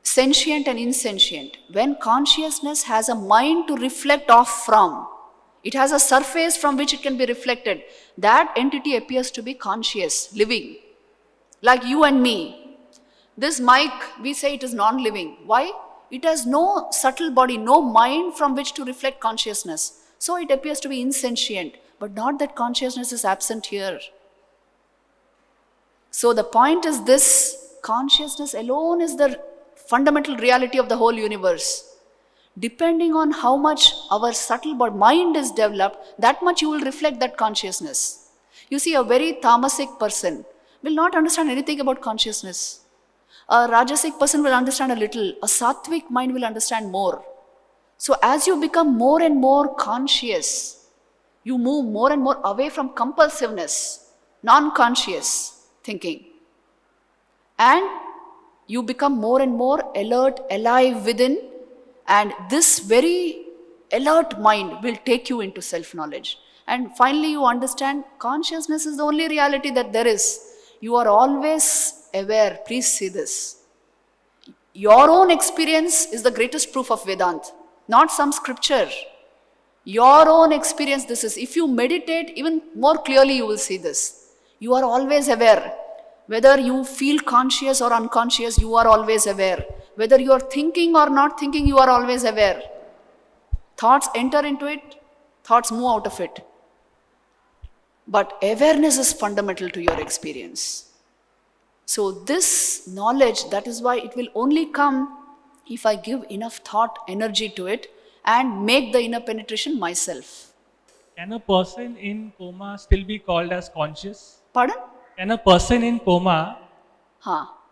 Sentient and insentient. When consciousness has a mind to reflect off from, it has a surface from which it can be reflected, that entity appears to be conscious, living. Like you and me. This mic, we say it is non-living. Why? It has no subtle body, no mind from which to reflect consciousness. So it appears to be insentient, but not that consciousness is absent here. So the point is this, consciousness alone is the fundamental reality of the whole universe. Depending on how much our subtle mind is developed, that much you will reflect that consciousness. You see, a very tamasic person will not understand anything about consciousness. A rajasic person will understand a little. A sattvic mind will understand more. So as you become more and more conscious, you move more and more away from compulsiveness, non-conscious thinking. And you become more and more alert, alive within, and this very alert mind will take you into self-knowledge. And finally you understand consciousness is the only reality that there is. You are always aware. Please see this. Your own experience is the greatest proof of Vedanta, not some scripture. Your own experience this is. If you meditate, even more clearly you will see this. You are always aware. Whether you feel conscious or unconscious, you are always aware. Whether you are thinking or not thinking, you are always aware. Thoughts enter into it, thoughts move out of it. But awareness is fundamental to your experience. So this knowledge, that is why it will only come if I give enough thought, energy to it and make the inner penetration myself. Can a person in coma still be called as conscious? Pardon? Can a person in coma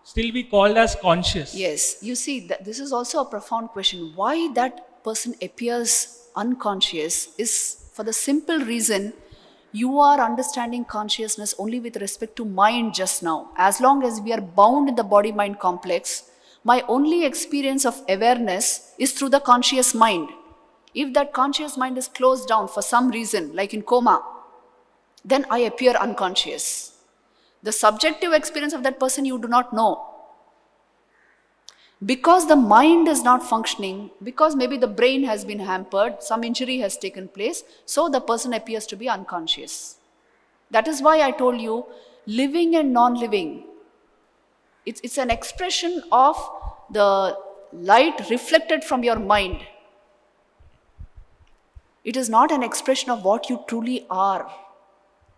still be called as conscious? Yes. You see, this is also a profound question. Why that person appears unconscious is for the simple reason you are understanding consciousness only with respect to mind just now. As long as we are bound in the body-mind complex, my only experience of awareness is through the conscious mind. If that conscious mind is closed down for some reason, like in coma, then I appear unconscious. The subjective experience of that person you do not know. Because the mind is not functioning, because maybe the brain has been hampered, some injury has taken place, so the person appears to be unconscious. That is why I told you, living and non-living, it's an expression of the light reflected from your mind. It is not an expression of what you truly are.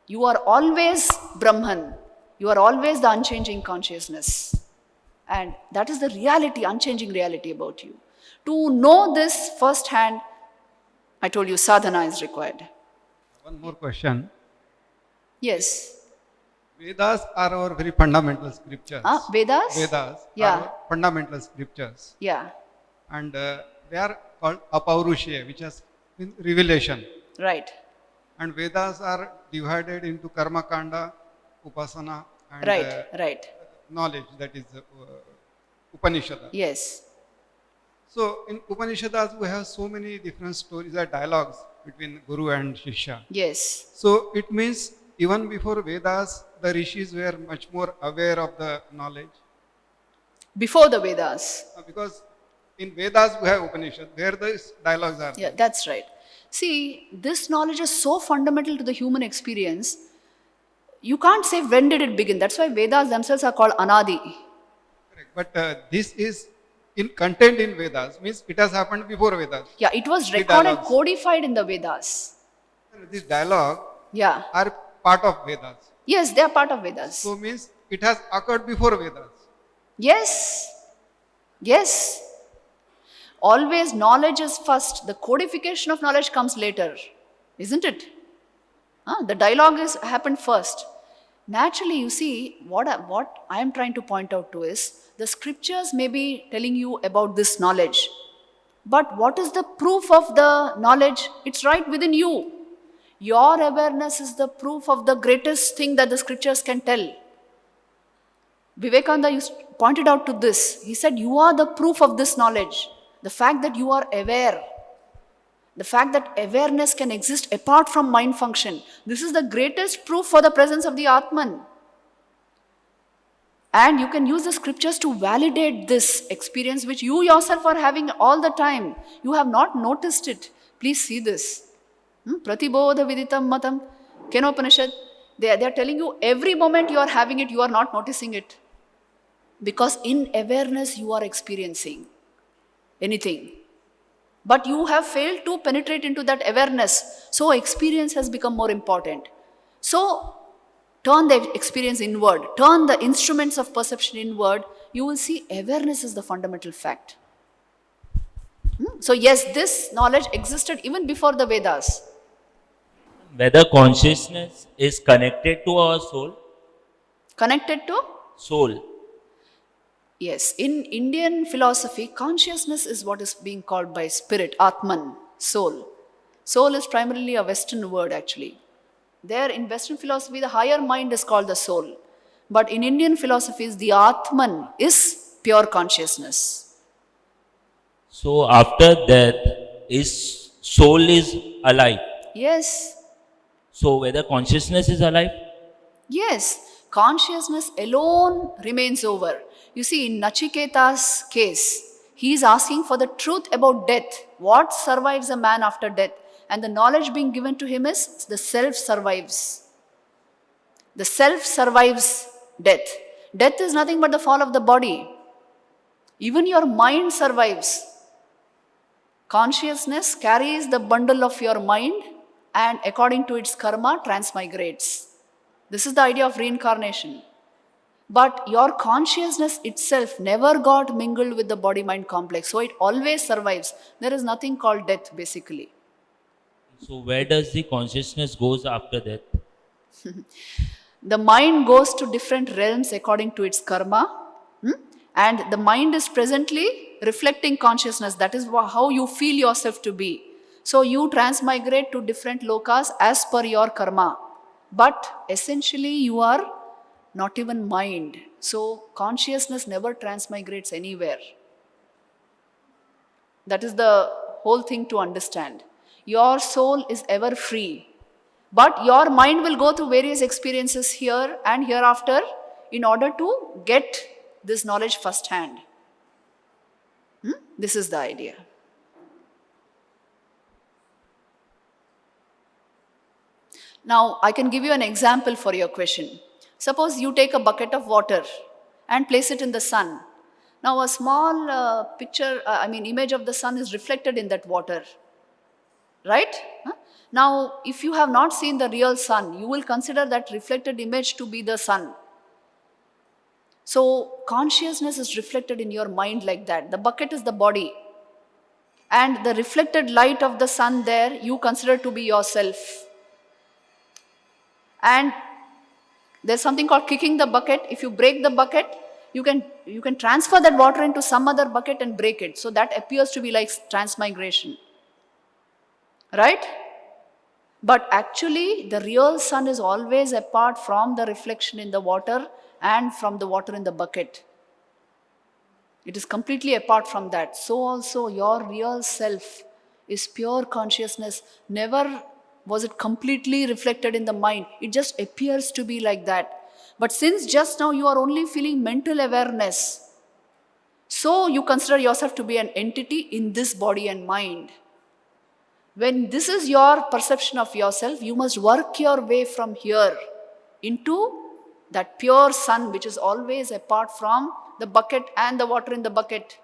You are always Brahman. You are always the unchanging consciousness. And that is the reality, unchanging reality about you. To know this firsthand, I told you sadhana is required. One more question. Yes. Vedas are our very fundamental scriptures. Vedas? Vedas Yeah. are our fundamental scriptures. Yeah. And they are called Apaurushya, which is in revelation. Right. And Vedas are divided into Karma Kanda, Upasana, and Right. knowledge, that is Upanishad. Yes. So in Upanishads we have so many different stories or dialogues between Guru and Shishya. Yes. So it means even before Vedas, the rishis were much more aware of the knowledge. Before the Vedas. Because in Vedas we have Upanishad, where these dialogues are. Yeah, that's right. See, this knowledge is so fundamental to the human experience. You can't say when did it begin. That's why Vedas themselves are called Anadi. Correct. But this is in content in Vedas, means it has happened before Vedas. Yeah, it was The recorded, dialogues. codified in the Vedas. This dialogue Yeah. are part of Vedas. Yes, they are part of Vedas. So means it has occurred before Vedas. Yes. Yes. Always knowledge is first. The codification of knowledge comes later. Isn't it? The dialogue happened first. Naturally, you see, what I am trying to point out to is, the scriptures may be telling you about this knowledge. But what is the proof of the knowledge? It's right within you. Your awareness is the proof of the greatest thing that the scriptures can tell. Vivekananda pointed out to this. He said, you are the proof of this knowledge. The fact that you are aware. The fact that awareness can exist apart from mind function. This is the greatest proof for the presence of the Atman. And you can use the scriptures to validate this experience which you yourself are having all the time. You have not noticed it. Please see this. Pratibodha viditam matam. Kenopanishad. They are telling you every moment you are having it, you are not noticing it. Because in awareness you are experiencing anything. But you have failed to penetrate into that awareness. So experience has become more important. So turn the experience inward. Turn the instruments of perception inward. You will see awareness is the fundamental fact. So yes, this knowledge existed even before the Vedas. Whether consciousness is connected to our soul? Connected to? Soul. Yes, in Indian philosophy, consciousness is what is being called by spirit, Atman, soul. Soul is primarily a Western word actually. There in Western philosophy, the higher mind is called the soul. But in Indian philosophies, the Atman is pure consciousness. So after death, soul is alive? Yes. So whether consciousness is alive? Yes, consciousness alone remains over. You see, in Nachiketa's case, he is asking for the truth about death. What survives a man after death? And the knowledge being given to him is the self survives. The self survives death. Death is nothing but the fall of the body. Even your mind survives. Consciousness carries the bundle of your mind and according to its karma transmigrates. This is the idea of reincarnation. But your consciousness itself never got mingled with the body-mind complex. So it always survives. There is nothing called death basically. So where does the consciousness goes after death? The mind goes to different realms according to its karma. And the mind is presently reflecting consciousness. That is how you feel yourself to be. So you transmigrate to different lokas as per your karma. But essentially you are not even mind. So consciousness never transmigrates anywhere. That is the whole thing to understand. Your soul is ever free. But your mind will go through various experiences here and hereafter in order to get this knowledge firsthand. This is the idea. Now, I can give you an example for your question. Suppose you take a bucket of water and place it in the sun. Now, a small image of the sun is reflected in that water. Right? Now, if you have not seen the real sun, you will consider that reflected image to be the sun. So, consciousness is reflected in your mind like that. The bucket is the body. And the reflected light of the sun there, you consider to be yourself. And there's something called kicking the bucket. If you break the bucket, you can transfer that water into some other bucket and break it. So that appears to be like transmigration. Right? But actually, the real sun is always apart from the reflection in the water and from the water in the bucket. It is completely apart from that. So also your real self is pure consciousness. Never was it completely reflected in the mind. It just appears to be like that. But since just now you are only feeling mental awareness, so you consider yourself to be an entity in this body and mind. When this is your perception of yourself, you must work your way from here into that pure sun which is always apart from the bucket and the water in the bucket.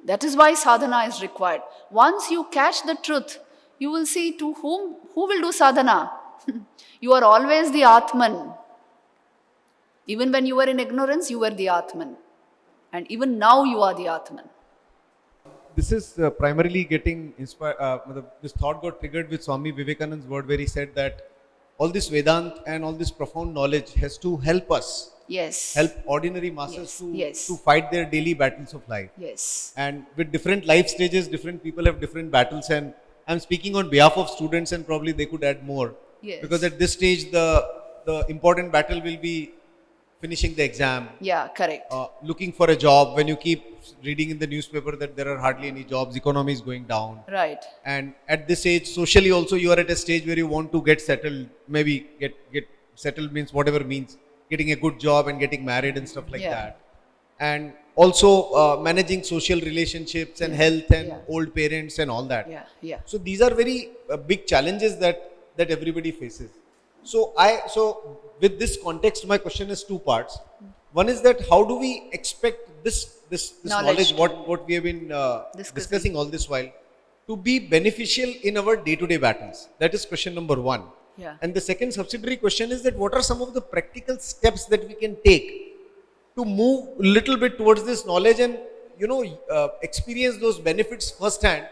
That is why sadhana is required. Once you catch the truth, you will see to who will do sadhana. You are always the Atman. Even when you were in ignorance, you were the Atman. And even now you are the Atman. This is primarily getting inspired, this thought got triggered with Swami Vivekananda's word where he said that all this Vedant and all this profound knowledge has to help us. Yes. Help ordinary masses to fight their daily battles of life. Yes. And with different life stages, different people have different battles, and I'm speaking on behalf of students and probably they could add more. Yes. Because at this stage, the important battle will be finishing the exam. Yeah, correct. Looking for a job. When you keep reading in the newspaper that there are hardly any jobs, economy is going down. Right. And at this age, socially also, you are at a stage where you want to get settled. Maybe get settled means whatever means getting a good job and getting married and stuff like that. And also managing social relationships and health and old parents and all that. Yeah, yeah. So these are very big challenges that everybody faces. So with this context, my question is two parts. One is that how do we expect this knowledge what we have been discussing all this while to be beneficial in our day-to-day battles? That is question number one. Yeah. And the second subsidiary question is that what are some of the practical steps that we can take to move a little bit towards this knowledge and experience those benefits firsthand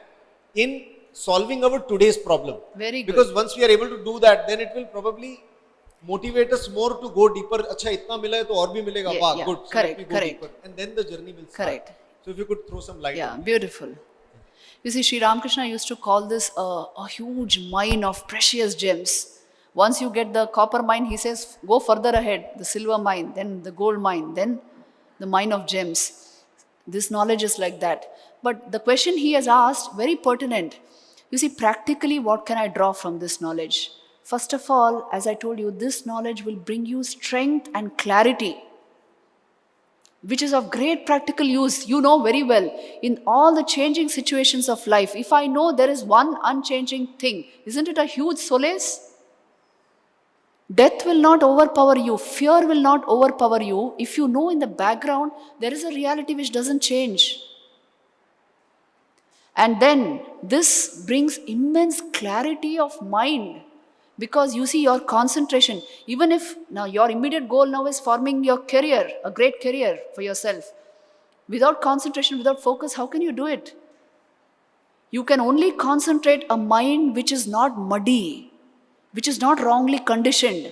in solving our today's problem. Very good. Because once we are able to do that, then it will probably motivate us more to go deeper. Acha, itna mila hai to aur bhi milega. Yeah, Wow, yeah. good. So Correct, let me go correct. deeper. And then the journey will start. Correct. So if you could throw some light on it. Beautiful. You see, Sri Ramakrishna used to call this a huge mine of precious gems. Once you get the copper mine, he says, go further ahead, the silver mine, then the gold mine, then the mine of gems. This knowledge is like that. But the question he has asked, very pertinent. You see, practically, what can I draw from this knowledge? First of all, as I told you, this knowledge will bring you strength and clarity, which is of great practical use. You know very well, in all the changing situations of life, if I know there is one unchanging thing, isn't it a huge solace? Death will not overpower you, fear will not overpower you if you know in the background there is a reality which doesn't change. And then this brings immense clarity of mind, because you see your concentration, even if now your immediate goal now is forming your career, a great career for yourself. Without concentration, without focus, how can you do it? You can only concentrate a mind which is not muddy, which is not wrongly conditioned,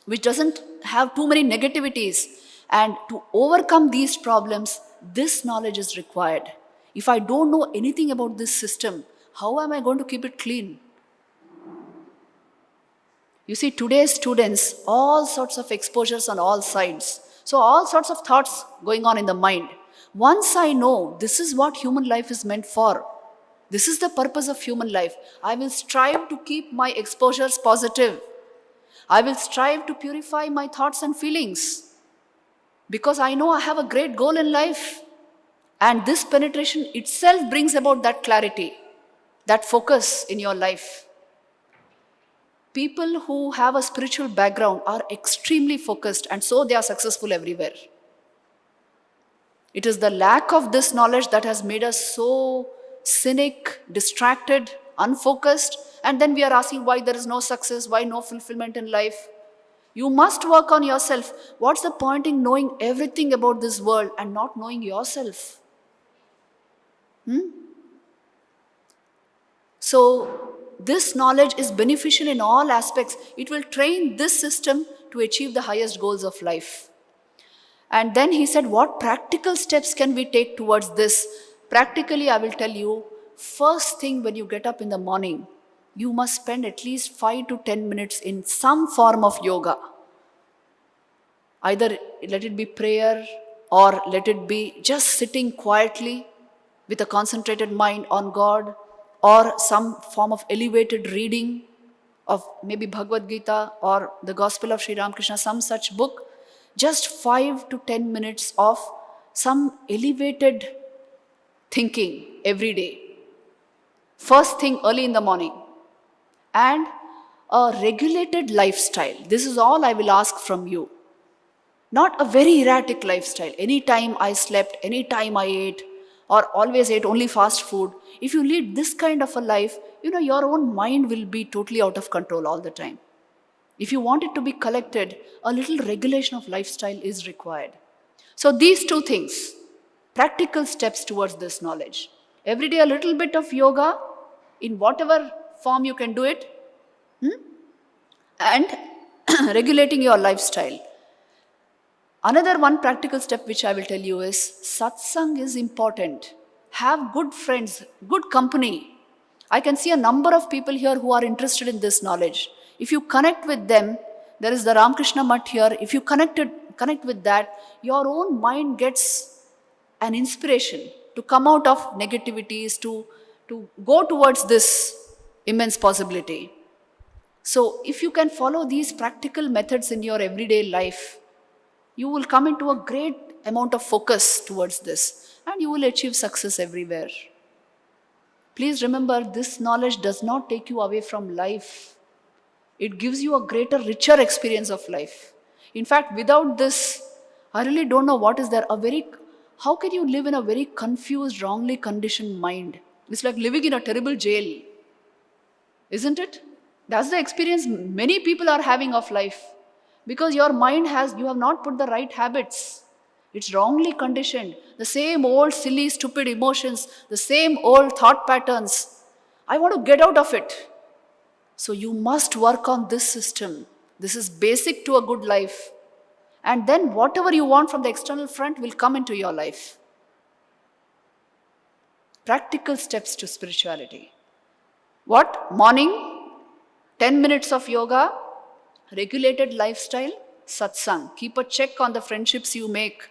which doesn't have too many negativities. And to overcome these problems, this knowledge is required. If I don't know anything about this system, how am I going to keep it clean? You see, today's students, all sorts of exposures on all sides. So all sorts of thoughts going on in the mind. Once I know this is what human life is meant for, this is the purpose of human life, I will strive to keep my exposures positive. I will strive to purify my thoughts and feelings, because I know I have a great goal in life. And this penetration itself brings about that clarity, that focus in your life. People who have a spiritual background are extremely focused, and so they are successful everywhere. It is the lack of this knowledge that has made us so cynic, distracted, unfocused, and then we are asking why there is no success, why no fulfillment in life. You must work on yourself. What's the point in knowing everything about this world and not knowing yourself? So, this knowledge is beneficial in all aspects. It will train this system to achieve the highest goals of life. And then he said, what practical steps can we take towards this? Practically, I will tell you, first thing when you get up in the morning, you must spend at least 5 to 10 minutes in some form of yoga. Either let it be prayer, or let it be just sitting quietly with a concentrated mind on God, or some form of elevated reading of maybe Bhagavad Gita or the Gospel of Sri Ramakrishna, some such book. Just 5 to 10 minutes of some elevated thinking every day. First thing early in the morning. And a regulated lifestyle. This is all I will ask from you. Not a very erratic lifestyle. Anytime I slept, anytime I ate, or always ate only fast food. If you lead this kind of a life, your own mind will be totally out of control all the time. If you want it to be collected, a little regulation of lifestyle is required. So these two things, practical steps towards this knowledge. Every day a little bit of yoga, in whatever form you can do it, and regulating your lifestyle. Another one practical step which I will tell you is, satsang is important. Have good friends, good company. I can see a number of people here who are interested in this knowledge. If you connect with them, there is the Ramakrishna Mutt here. If you connect with that, your own mind gets an inspiration to come out of negativities, to go towards this immense possibility. So, if you can follow these practical methods in your everyday life, you will come into a great amount of focus towards this and you will achieve success everywhere. Please remember, this knowledge does not take you away from life. It gives you a greater, richer experience of life. In fact, without this, I really don't know what is there. How can you live in a very confused, wrongly conditioned mind? It's like living in a terrible jail. Isn't it? That's the experience many people are having of life. Because your mind you have not put the right habits. It's wrongly conditioned. The same old silly, stupid emotions, the same old thought patterns. I want to get out of it. So you must work on this system. This is basic to a good life. And then whatever you want from the external front will come into your life. Practical steps to spirituality. What? Morning, 10 minutes of yoga, regulated lifestyle, satsang. Keep a check on the friendships you make.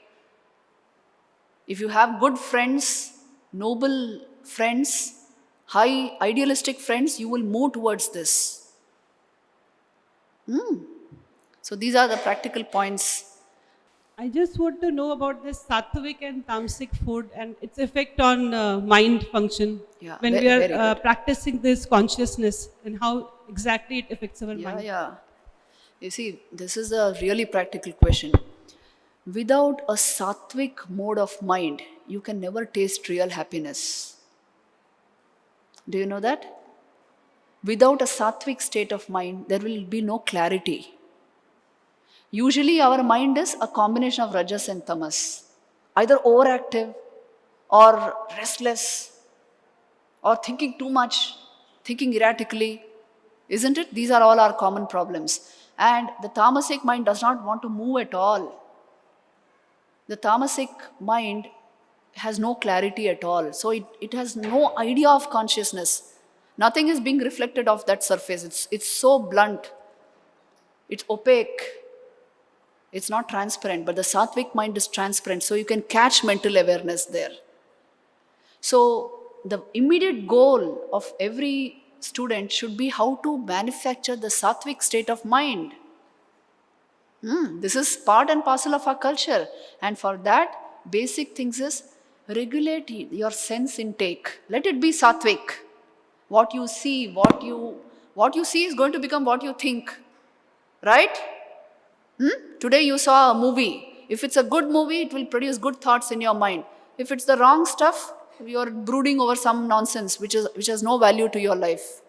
If you have good friends, noble friends, high idealistic friends, you will move towards this. So these are the practical points. I just want to know about this sattvic and tamasic food and its effect on mind function when we are practicing this consciousness and how exactly it affects our mind. You see, this is a really practical question. Without a sattvic mode of mind, you can never taste real happiness. Do you know that? Without a sattvic state of mind, there will be no clarity. Usually our mind is a combination of rajas and tamas. Either overactive or restless or thinking too much, thinking erratically. Isn't it? These are all our common problems. And the tamasic mind does not want to move at all. The tamasic mind has no clarity at all. So it has no idea of consciousness. Nothing is being reflected off that surface. It's so blunt. It's opaque. It's not transparent, but the sattvic mind is transparent, so you can catch mental awareness there. So the immediate goal of every student should be how to manufacture the sattvic state of mind. This is part and parcel of our culture. And for that, basic things is regulate your sense intake. Let it be sattvic. What you see is going to become what you think. Right? Today you saw a movie. If it's a good movie, it will produce good thoughts in your mind. If it's the wrong stuff, you're brooding over some nonsense which has no value to your life.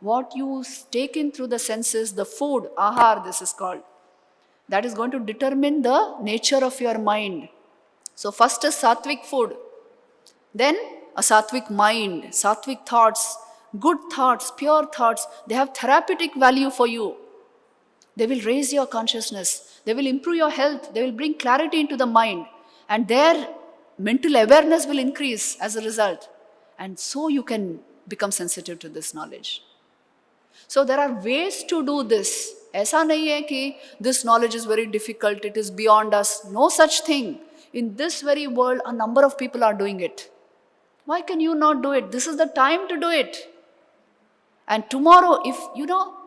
What you take in through the senses, the food, ahar this is called, that is going to determine the nature of your mind. So first is sattvic food, then a sattvic mind, sattvic thoughts, good thoughts, pure thoughts. They have therapeutic value for you. They will raise your consciousness. They will improve your health. They will bring clarity into the mind. And their mental awareness will increase as a result. And so you can become sensitive to this knowledge. So there are ways to do this. Aisa nahi hai ki this knowledge is very difficult, it is beyond us. No such thing. In this very world, a number of people are doing it. Why can you not do it? This is the time to do it. And tomorrow, if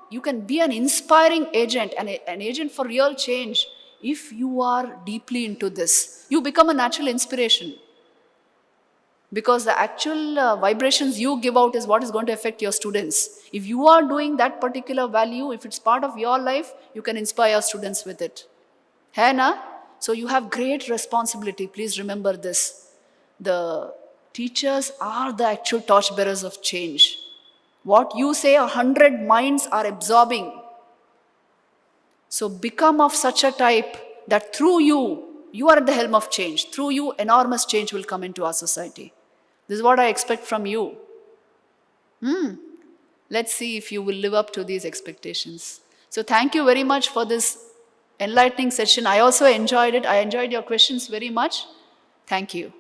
you can be an inspiring agent, an agent for real change. If you are deeply into this, you become a natural inspiration. Because the actual vibrations you give out is what is going to affect your students. If you are doing that particular value, if it's part of your life, you can inspire students with it. Hai na? So you have great responsibility. Please remember this. The teachers are the actual torchbearers of change. What you say, 100 minds are absorbing. So become of such a type that through you are at the helm of change. Through you, enormous change will come into our society. This is what I expect from you. Let's see if you will live up to these expectations. So thank you very much for this enlightening session. I also enjoyed it. I enjoyed your questions very much. Thank you.